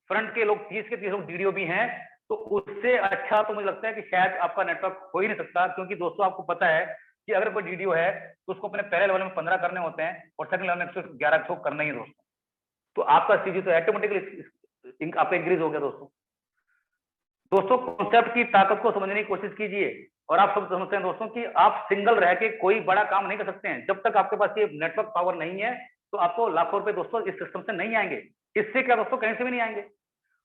फ्रंट के लोग 30 के 30 लोग डीडीओ भी हैं, तो उससे अच्छा तो मुझे लगता है कि शायद आपका नेटवर्क हो ही नहीं सकता। क्योंकि दोस्तों आपको पता है कि अगर कोई डीडीओ है तो उसको अपने पहले लेवल में 15 करने होते हैं और सेकंड लेवल में 111 को करना ही है दोस्तों। तो आपका सीजी तो ऑटोमेटिकली आपका इंक्रीज हो गया दोस्तों। दोस्तों कॉन्सेप्ट की ताकत को समझने की कोशिश कीजिए। और आप सब समझते हैं दोस्तों कि आप सिंगल रह के कोई बड़ा काम नहीं कर सकते हैं। जब तक आपके पास ये नेटवर्क पावर नहीं है तो आपको लाखों रुपए दोस्तों इस सिस्टम से नहीं आएंगे। इससे क्या दोस्तों, कहीं से भी नहीं आएंगे।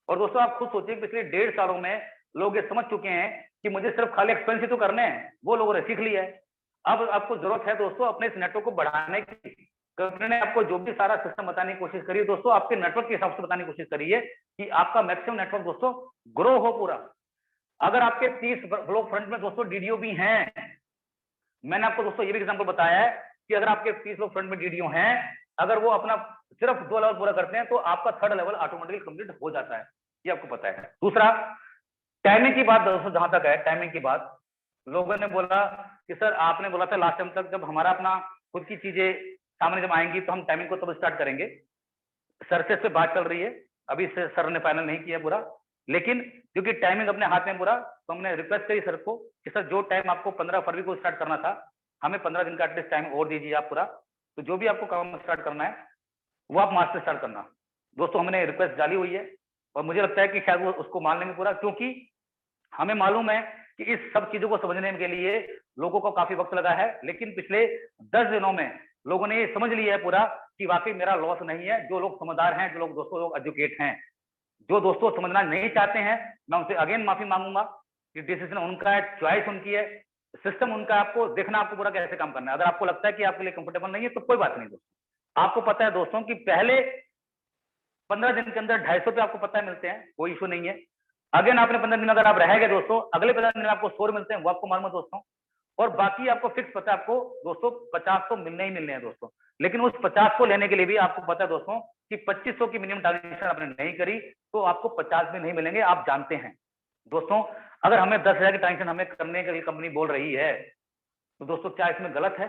और दोस्तों आप खुद सोचिए पिछले 1.5 सालों में लोग ये समझ चुके हैं कि मुझे सिर्फ खाली एक्सपेंस ही तो करने हैं, वो लोगों ने सीख लिया है। अब आपको जरूरत है दोस्तों अपने इस नेटवर्क को बढ़ाने की। कंपनी ने आपको जो भी सारा सिस्टम बताने की कोशिश करी है दोस्तों, आपके नेटवर्क के हिसाब से बताने की कोशिश करी है कि आपका मैक्सिमम नेटवर्क दोस्तों ग्रो हो पूरा। अगर आपके 30 लोग फ्रंट में दोस्तों डीडीओ भी हैं, मैंने आपको दोस्तों ये भी एग्जांपल बताया है कि अगर आपके 30 लोग फ्रंट में डीडीओ हैं, अगर वो अपना सिर्फ 2 लेवल पूरा करते हैं तो आपका 3rd लेवल ऑटोमेटिकली कंप्लीट हो जाता है। ये आपको पता है। दूसरा, टाइमिंग की बात दोस्तों जहां तक है, टाइमिंग की बात लोगों ने बोला कि सर आपने बोला था लास्ट टाइम तक जब हमारा अपना खुद की चीजें सामने जब आएंगी तो हम टाइमिंग को तब स्टार्ट करेंगे। सर से इस पे बात चल रही है, अभी से सर ने फाइनल नहीं किया पूरा, लेकिन क्योंकि टाइमिंग अपने हाथ में पूरा, तो हमने रिक्वेस्ट करी सर को कि सर जो टाइम आपको 15 फरवरी को स्टार्ट करना था, हमें 15 दिन का एटलीस्ट टाइम और दीजिए आप पूरा। तो जो भी आपको काम स्टार्ट करना है वो आप मार्च से स्टार्ट करना। दोस्तों हमने रिक्वेस्ट डाली हुई है और मुझे लगता है कि शायद वो उसको मान लेंगे पूरा, क्योंकि हमें मालूम है कि इस सब चीजों को समझने के लिए लोगों को काफी वक्त लगा है, लेकिन पिछले 10 दिनों में लोगों ने ये समझ लिया है पूरा कि वाकई मेरा लॉस नहीं है। जो लोग समझदार हैं, जो लोग दोस्तों लोग एजुकेट हैं, जो दोस्तों समझना नहीं चाहते हैं, मैं उनसे अगेन माफी मांगूंगा कि डिसीजन उनका है, चॉइस उनकी है, सिस्टम उनका, आपको देखना आपको पूरा कैसे काम करना है। अगर आपको लगता है कि आपके लिए कंफर्टेबल नहीं है तो कोई बात नहीं दोस्तों। आपको पता है दोस्तों कि पहले 15 दिन के अंदर 250 रुपये आपको पता है मिलते हैं, कोई इशू नहीं है। अगेन आपने 15 दिन अगर आप रह गए दोस्तों, अगले 15 दिन में आपको 100 मिलते हैं, वो आपको मालूम है दोस्तों। और बाकी आपको फिक्स पता है आपको दोस्तों 50 तो मिलने ही मिलने हैं दोस्तों। लेकिन उस 50 को लेने के लिए भी आपको पता है दोस्तों कि 2500 की मिनिमम ट्रांजेक्शन आपने नहीं करी तो आपको 50 भी नहीं मिलेंगे, आप जानते हैं दोस्तों। अगर हमें 10,000 की ट्रांजेक्शन हमें करने के लिए कंपनी बोल रही है तो दोस्तों क्या इसमें गलत है?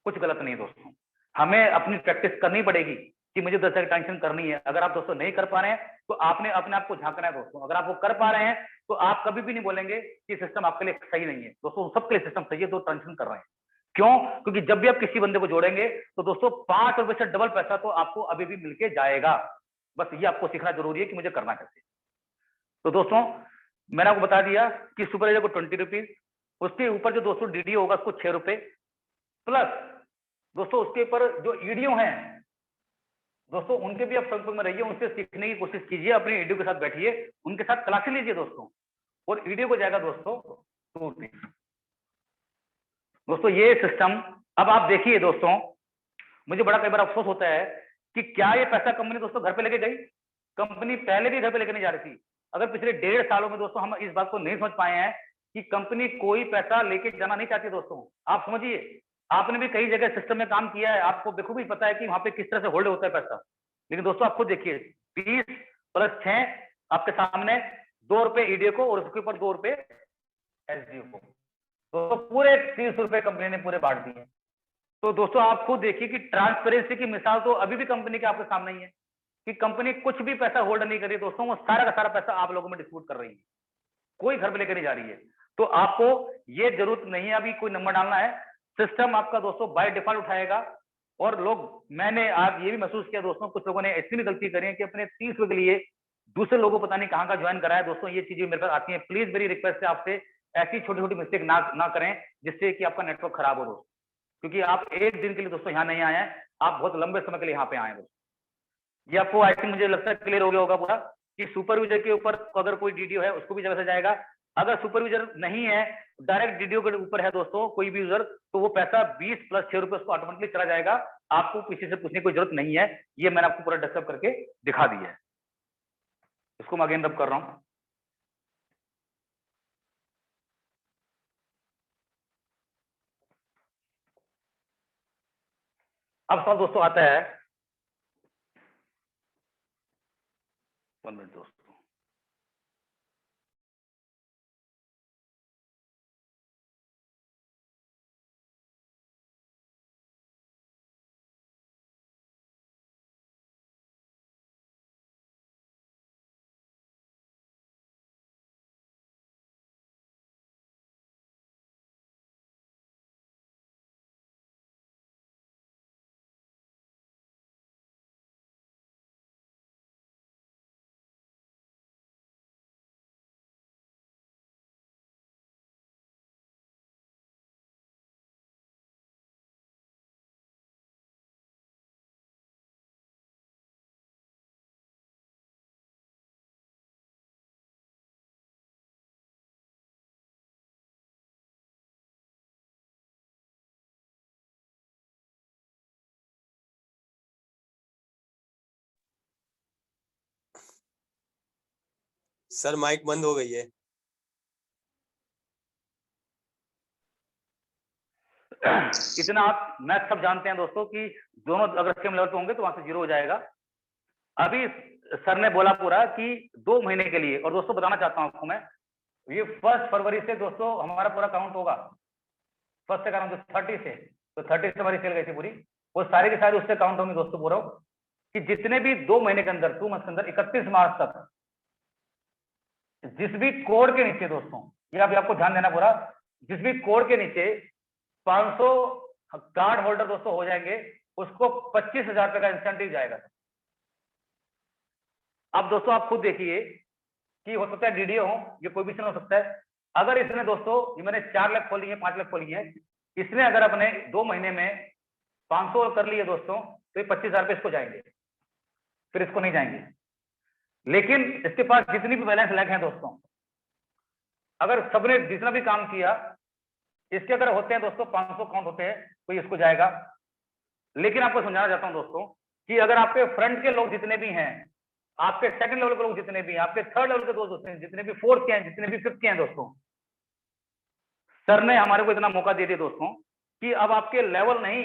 कुछ गलत नहीं है दोस्तों। हमें अपनी प्रैक्टिस करनी पड़ेगी कि मुझे 10,000 की ट्रांजेक्शन करनी है। अगर आप दोस्तों नहीं कर पा रहे हैं तो आपने अपने आप को झांकना है दोस्तों। अगर आप वो कर पा रहे हैं तो आप कभी भी नहीं बोलेंगे कि सिस्टम आपके लिए सही नहीं है। दोस्तों सबके लिए सिस्टम सही है जो ट्रांजेक्शन कर रहे हैं। क्यों? क्योंकि जब भी आप किसी बंदे को जोड़ेंगे तो दोस्तों 5 रुपए से डबल पैसा तो आपको अभी भी मिलके जाएगा। बस ये आपको सीखना जरूरी है कि मुझे करना कैसे। तो दोस्तों मैंने आपको बता दिया कि सुपरवाइजर को 20 रुपीज, उसके ऊपर जो दोस्तों डीडीओ होगा उसको 6 रुपए, प्लस दोस्तों उसके ऊपर जो ईडीओ हैं दोस्तों उनके भी आप संपर्क में रहिए, उनसे सीखने की कोशिश कीजिए, अपने ईडीओ के साथ बैठिए, उनके साथ क्लासेस लीजिए दोस्तों। और ईडीओ को जाएगा दोस्तों 2 रुपीज। दोस्तों ये सिस्टम अब आप देखिए दोस्तों, मुझे बड़ा कई बार अफसोस होता है कि क्या ये पैसा कंपनी दोस्तों घर पे लेके गई? कंपनी पहले भी घर पे लेके नहीं जा रही थी। अगर पिछले 1.5 सालों में दोस्तों हम इस बात को नहीं समझ पाए हैं कि कंपनी कोई पैसा लेके जाना नहीं चाहती दोस्तों। आप समझिए, आपने भी कई जगह सिस्टम में काम किया है, आपको बिल्कुल पता है कि वहां पे किस तरह से होल्ड होता है पैसा। लेकिन दोस्तों आप खुद देखिए, 20 + 6 आपके सामने 2 रुपए ईडीओ को और उसके ऊपर 2 रुपए एसडीओ को, तो पूरे 30 रुपए कंपनी ने पूरे बांट दिए। तो दोस्तों आप खुद देखिए कि ट्रांसपेरेंसी की मिसाल तो अभी भी कंपनी के आपके सामने ही है कि कंपनी कुछ भी पैसा होल्ड नहीं कर रही दोस्तों, वो सारा का सारा पैसा आप लोगों में डिस्ट्रीब्यूट कर रही है, कोई घर पे लेकर नहीं जा रही है। तो आपको ये जरूरत नहीं है अभी कोई नंबर डालना है, सिस्टम आपका दोस्तों बाय डिफॉल्ट उठाएगा। और लोग, मैंने आज ये भी महसूस किया दोस्तों, कुछ लोगों ने ऐसी भी गलती करी है कि अपने 30 रुपए के लिए दूसरे लोगों को पता नहीं कहाँ का ज्वाइन कराया। दोस्तों ये चीजें मेरे पास आती है, प्लीज मेरी रिक्वेस्ट है आपसे, ऐसी छोटी छोटी मिस्टेक ना करें जिससे कि आपका नेटवर्क खराब हो दोस्तों। क्योंकि आप एक दिन के लिए दोस्तों यहाँ नहीं आए हैं, आप बहुत लंबे समय के लिए यहाँ पे आए हैं दोस्तों। ये आपको आई थिंक मुझे लगता है क्लियर हो गया होगा पूरा कि सुपरविजर के ऊपर अगर कोई डीडीओ है उसको भी जगह से जाएगा। अगर सुपरविजर नहीं है, डायरेक्ट डीडीओ के ऊपर है दोस्तों कोई भी यूजर, तो वो पैसा 20 + 6 रुपए उसको ऑटोमेटिकली चला जाएगा, आपको किसी से पूछने की कोई जरूरत नहीं है। ये मैंने आपको पूरा डिस्कस करके दिखा दिया है। इसको मैं अगेन रब कर रहा हूँ। अब सवाल दोस्तों आता है, 1 मिनट दोस्तों, सर माइक बंद हो गई है। इतना आप मैथ सब जानते हैं दोस्तों कि दोनों अगर सेम लेवल पे होंगे तो वहां से 0 हो जाएगा। अभी सर ने बोला पूरा कि 2 महीने के लिए, और दोस्तों बताना चाहता हूं आपको मैं, ये 1 फरवरी से दोस्तों हमारा पूरा काउंट होगा, 1 से काउंट 30 से, तो 30 से हमारी सेल गई थी पूरी, वो सारे के सारे उससे काउंट होंगे दोस्तों पूरा, कि जितने भी 2 महीने के अंदर 2 मंथ के अंदर 31 मार्च तक जिस भी कोड के नीचे दोस्तों, ये अभी आपको ध्यान देना पूरा, जिस भी कोड के नीचे 500 कार्ड होल्डर दोस्तों हो जाएंगे, उसको 25,000 रुपए का इंसेंटिव जाएगा। अब दोस्तों आप खुद देखिए कि हो सकता है डीडीओ हो, ये कोई भी हो सकता है। अगर इसने दोस्तों, ये मैंने 4 लाख खोली है, 5 लाख खोली है, इसने अगर अपने 2 महीने में 500 कर लिए दोस्तों, तो ये 25,000 रुपए इसको जाएंगे, फिर इसको नहीं जाएंगे। लेकिन इसके पास जितनी भी बैलेंस लाख है दोस्तों, अगर सबने जितना भी काम किया, इसके अगर होते हैं दोस्तों 500 काउंट होते हैं, तो इसको जाएगा। लेकिन आपको समझाना चाहता हूं दोस्तों कि अगर आपके फ्रंट के लोग जितने भी हैं, आपके सेकंड लेवल के लोग जितने भी हैं, आपके थर्ड लेवल के दोस्त जितने भी फोर्थ के हैं, जितने भी फिफ्थ के हैं दोस्तों, सर ने हमारे को इतना मौका दे दिया दोस्तों कि अब आपके लेवल नहीं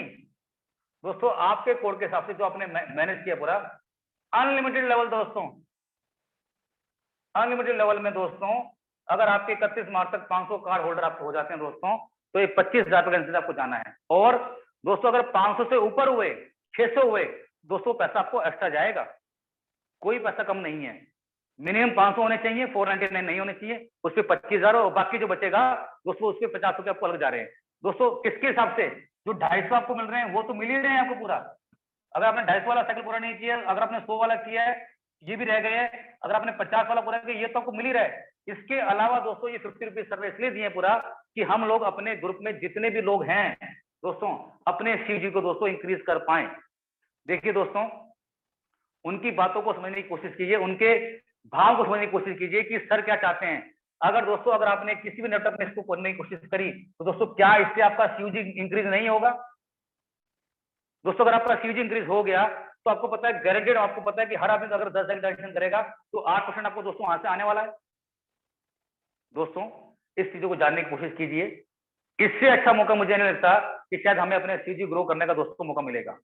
दोस्तों, आपके कोड के हिसाब से जो आपने मैनेज किया पूरा अनलिमिटेड लेवल दोस्तों, अनलिमिटेड लेवल में दोस्तों, अगर आपके 31 मार्च तक 500 कार्ड होल्डर आपको हो जाते हैं दोस्तों, तो ये 25,000 रुपए का आपको जाना है। और दोस्तों अगर 500 से ऊपर हुए, 600 हुए दोस्तों, पैसा आपको एक्स्ट्रा जाएगा, कोई पैसा कम नहीं है। मिनिमम 500 होने चाहिए, 499 नहीं होने चाहिए, उस पर 25,000 और बाकी जो बचेगा दोस्तों उस पर 50 रुपये आपको अलग जा रहे हैं दोस्तों। किसके हिसाब से? जो 250 आपको मिल रहे हैं वो तो मिल ही रहे हैं आपको पूरा। अगर आपने 250 वाला साइकिल पूरा नहीं किया, अगर आपने 100 वाला किया है, ये भी रह गए हैं, अगर आपने 50 वाला पूरा किया, ये तो आपको मिल ही रहा है। इसके अलावा दोस्तों ये 50 रुपीज सर्वे इसलिए दिए पूरा कि हम लोग अपने ग्रुप में जितने भी लोग हैं दोस्तों, अपने सीजी को दोस्तों इंक्रीज कर पाए। देखिए दोस्तों, उनकी बातों को समझने की कोशिश कीजिए, उनके भाव को समझने की कोशिश कीजिए कि सर क्या चाहते हैं। अगर दोस्तों अगर आपने किसी भी नेटवर्क में इसको करने की कोशिश करी, तो दोस्तों क्या इससे आपका सीयूजी इंक्रीज नहीं होगा? दोस्तों अगर आपका सीयूजी इंक्रीज हो गया तो आपको पता है गारंटेड, आपको पता है कि हर आदमी अगर 10 डायरेक्शन करेगा तो 8% आपको दोस्तों वहां से आने वाला है। दोस्तों इस चीजों को जानने की कोशिश कीजिए, इससे अच्छा मौका मुझे नहीं लगता कि शायद हमें अपने सीजी ग्रो करने का दोस्तों मौका मिलेगा।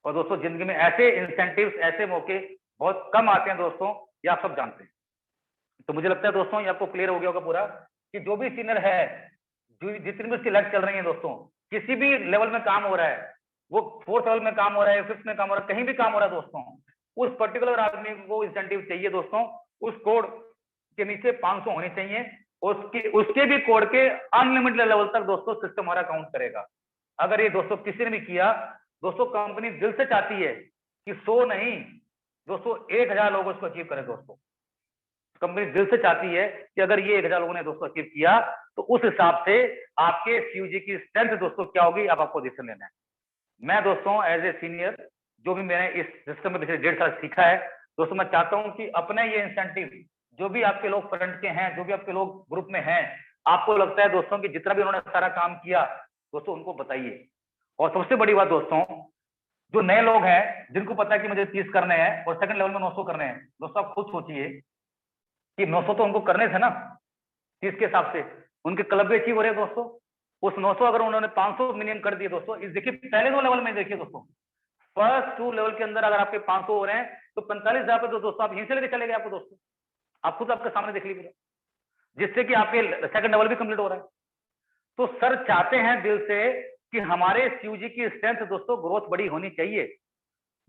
और दोस्तों जिंदगी में ऐसे इंसेंटिव्स, ऐसे मौके बहुत कम आते हैं दोस्तों, ये आप सब जानते हैं। तो मुझे लगता है दोस्तों ये आपको क्लियर हो गया होगा पूरा कि जो भी सीनियर है, जो जितनी भी उसकी लाइफ चल रही है दोस्तों, किसी भी लेवल में काम हो रहा है, वो 4th लेवल में काम हो रहा है, 5th में काम हो रहा है, कहीं भी काम हो रहा है दोस्तों, उस पर्टिकुलर आदमी को इंसेंटिव चाहिए दोस्तों। उस कोड के नीचे 500 होने चाहिए, उसके भी कोड के अनलिमिटेड लेवल तक दोस्तों सिस्टम हमारा काउंट करेगा। अगर ये दोस्तों किसी ने भी किया दोस्तों, कंपनी दिल से चाहती है कि 100 नहीं दोस्तों 1000 लोग उसको अचीव करें दोस्तों। कंपनी दिल से चाहती है कि अगर ये 1000 लोगों ने दोस्तों अचीव किया तो उस हिसाब से आपके सीयूजी की स्ट्रेंथ दोस्तों क्या होगी, अब आपको डिसीजन लेना है। मैं दोस्तों एज ए सीनियर जो भी मैंने इस सिस्टम में पिछले 1.5 साल सीखा है दोस्तों, मैं चाहता हूं कि अपने ये इंसेंटिव जो भी आपके लोग फ्रंट के हैं, जो भी आपके लोग ग्रुप में हैं, आपको लगता है दोस्तों कि जितना भी उन्होंने सारा काम किया दोस्तों उनको बताइए। और सबसे बड़ी बात दोस्तों, जो नए लोग हैं जिनको पता है कि मुझे 30 करने हैं और सेकंड लेवल में 900 करने हैं, दोस्तों आप खुद सोचिए कि 900 तो उनको करने थे ना 30 के हिसाब से, उनके क्लब भी अचीव हो रहे हैं दोस्तों। उस 900 अगर उन्होंने 500 मिनिमम कर दिए दोस्तों, इस देखिए पहले 2 लेवल में देखिए दोस्तों, फर्स्ट 2 लेवल के अंदर अगर आपके 500 हो रहे हैं तो 45,000 पे तो दोस्तों आप यहीं से लेके चले गए आपको दोस्तों, आप खुद आपके सामने देख लीजिए, जिससे कि आपके सेकंड लेवल भी कंप्लीट हो रहा है। तो सर चाहते हैं दिल से कि हमारे सीयूजी की स्ट्रेंथ दोस्तों ग्रोथ बड़ी होनी चाहिए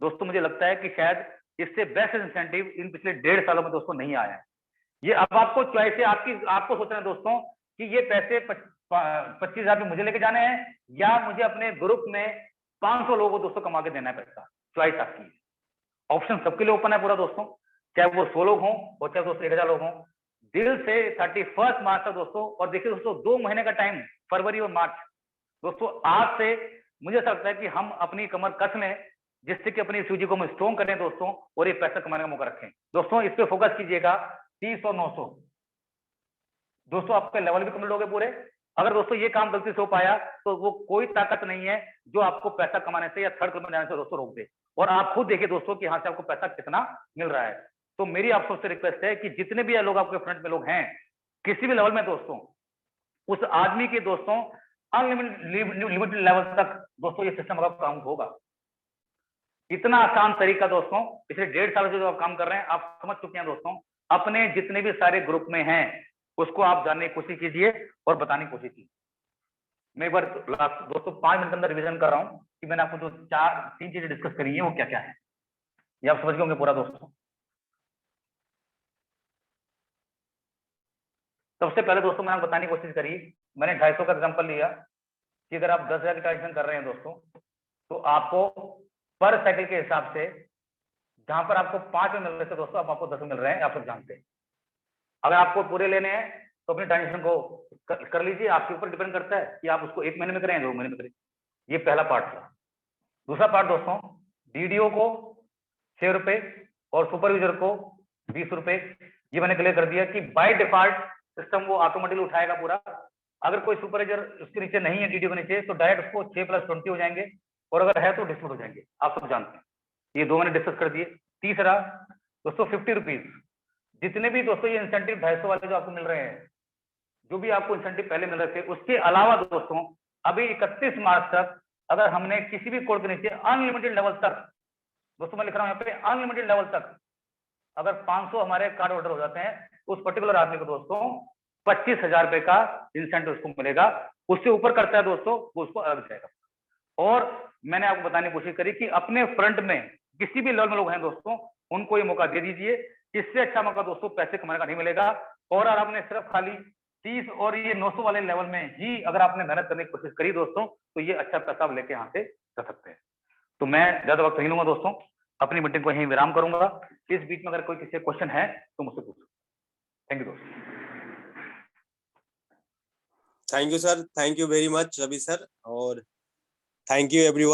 दोस्तों। मुझे लगता है कि शायद इससे बेस्ट इंसेंटिव इन पिछले 1.5 सालों में दोस्तों नहीं आया है। ये अब आपको चॉइस है, आपको सोचना है दोस्तों कि ये पैसे 25,000 मुझे लेके जाने हैं या मुझे अपने ग्रुप में 500 लोगों को दोस्तों कमा के देना है पैसा। चॉइस आपकी है, ऑप्शन सबके लिए ओपन है पूरा दोस्तों, चाहे वो 100 लोग हों और चाहे दोस्तों 1000 लोग हों। दिल से 31 मार्च तक दोस्तों, और देखिए दोस्तों 2 महीने का टाइम, फरवरी और मार्च दोस्तों, आज से मुझे ऐसा लगता है कि हम अपनी कमर कस लें, जिससे कि अपनी सीयूजी को हम स्ट्रॉन्ग करें दोस्तों, और ये पैसा कमाने का मौका रखें दोस्तों। इस पे फोकस कीजिएगा। 30 और 900 दोस्तों आपके लेवल भी कंप्लीट हो गए पूरे। अगर दोस्तों ये काम गलती से हो पाया तो वो कोई ताकत नहीं है जो आपको पैसा कमाने से या थर्ड क्लब में जाने से दोस्तों रोक दे। और आप खुद देखिए दोस्तों कि यहाँ से आपको पैसा कितना मिल रहा है। तो मेरी आप सबसे रिक्वेस्ट है कि जितने भी लोग आपके फ्रंट में लोग हैं किसी भी लेवल में दोस्तों, उस आदमी के दोस्तों अनलिमिटेड लेवल तक दोस्तों ये सिस्टम का काउंट होगा। इतना आसान तरीका दोस्तों, पिछले 1.5 साल से जो आप काम कर रहे हैं आप समझ चुके हैं दोस्तों। अपने जितने भी सारे ग्रुप में हैं उसको आप जानने की कोशिश कीजिए और बताने की कोशिश कीजिए। मैं एक बार दोस्तों 5 मिनट के अंदर रिवीजन कर रहा हूँ कि मैंने आपको जो 3 चीजें डिस्कस करी है वो क्या क्या है, ये आप समझ गए होंगे पूरा दोस्तों। सबसे पहले दोस्तों मैंने आपको बताने की कोशिश करी, मैंने 250 का एग्जाम्पल लिया कि अगर आप 10,000 की ट्रांजेक्शन कर रहे हैं दोस्तों, तो आपको पर साइकिल के हिसाब से जहां पर आपको 5 में मिल रहे थे दोस्तों, अब आपको 10 में मिल रहे हैं, आप सब जानते हैं। अगर आपको पूरे लेने हैं तो अपनी ट्रांजेक्शन को कर लीजिए, आपके ऊपर डिपेंड करता है कि आप उसको 1 महीने में करें 2 महीने में करें। ये पहला पार्ट था। दूसरा पार्ट दोस्तों, डीडीओ को 6 रुपए और सुपरविजर को 20 रुपए, ये मैंने क्लियर कर दिया कि बाय डिफॉल्ट सिस्टम वो ऑटोमेटिकली उठाएगा पूरा। अगर कोई सुपरवाइजर उसके नीचे नहीं है, डीडीओ के नीचे, तो डायरेक्ट उसको 6 + 20 हो जाएंगे, और अगर है तो डिस्ट्रीब्यूट हो जाएंगे, आप सब जानते हैं। ये 2 मैंने डिस्कस कर दिए। तीसरा दोस्तों 50 रुपीज, जितने भी दोस्तों ये इंसेंटिव 250 वाले जो आपको मिल रहे हैं, जो भी आपको इंसेंटिव पहले मिल रहे थे, उसके अलावा दोस्तों अभी 31 मार्च तक अगर हमने किसी भी कोड के नीचे अनलिमिटेड लेवल तक, दोस्तों मैं लिख रहा हूं यहाँ पे अनलिमिटेड लेवल तक, अगर 500 हमारे कार्ड ऑर्डर हो जाते हैं, उस पर्टिकुलर आदमी को दोस्तों 25,000 रुपए का इंसेंटिव उसको मिलेगा। उससे ऊपर करता है दोस्तों, वो उसको अलग जाएगा। और मैंने आपको बताने की कोशिश करी कि अपने फ्रंट में किसी भी लेवल में लोग हैं दोस्तों, उनको ये मौका दे दीजिए। इससे अच्छा मौका दोस्तों पैसे कमाने का नहीं मिलेगा। और अगर आपने सिर्फ खाली 30 और ये 900 वाले लेवल में ही अगर आपने मेहनत करने की कोशिश करी दोस्तों, तो ये अच्छा पैसा आप लेके यहाँ से कर सकते हैं। तो मैं ज्यादा वक्त नहीं लूंगा दोस्तों, अपनी मीटिंग को यहीं विराम करूंगा। इस बीच में अगर कोई किसी क्वेश्चन है तो मुझसे पूछो। थैंक यू दोस्तों। Thank you sir, thank you very much Ravi sir, और थैंक यू एवरीवन।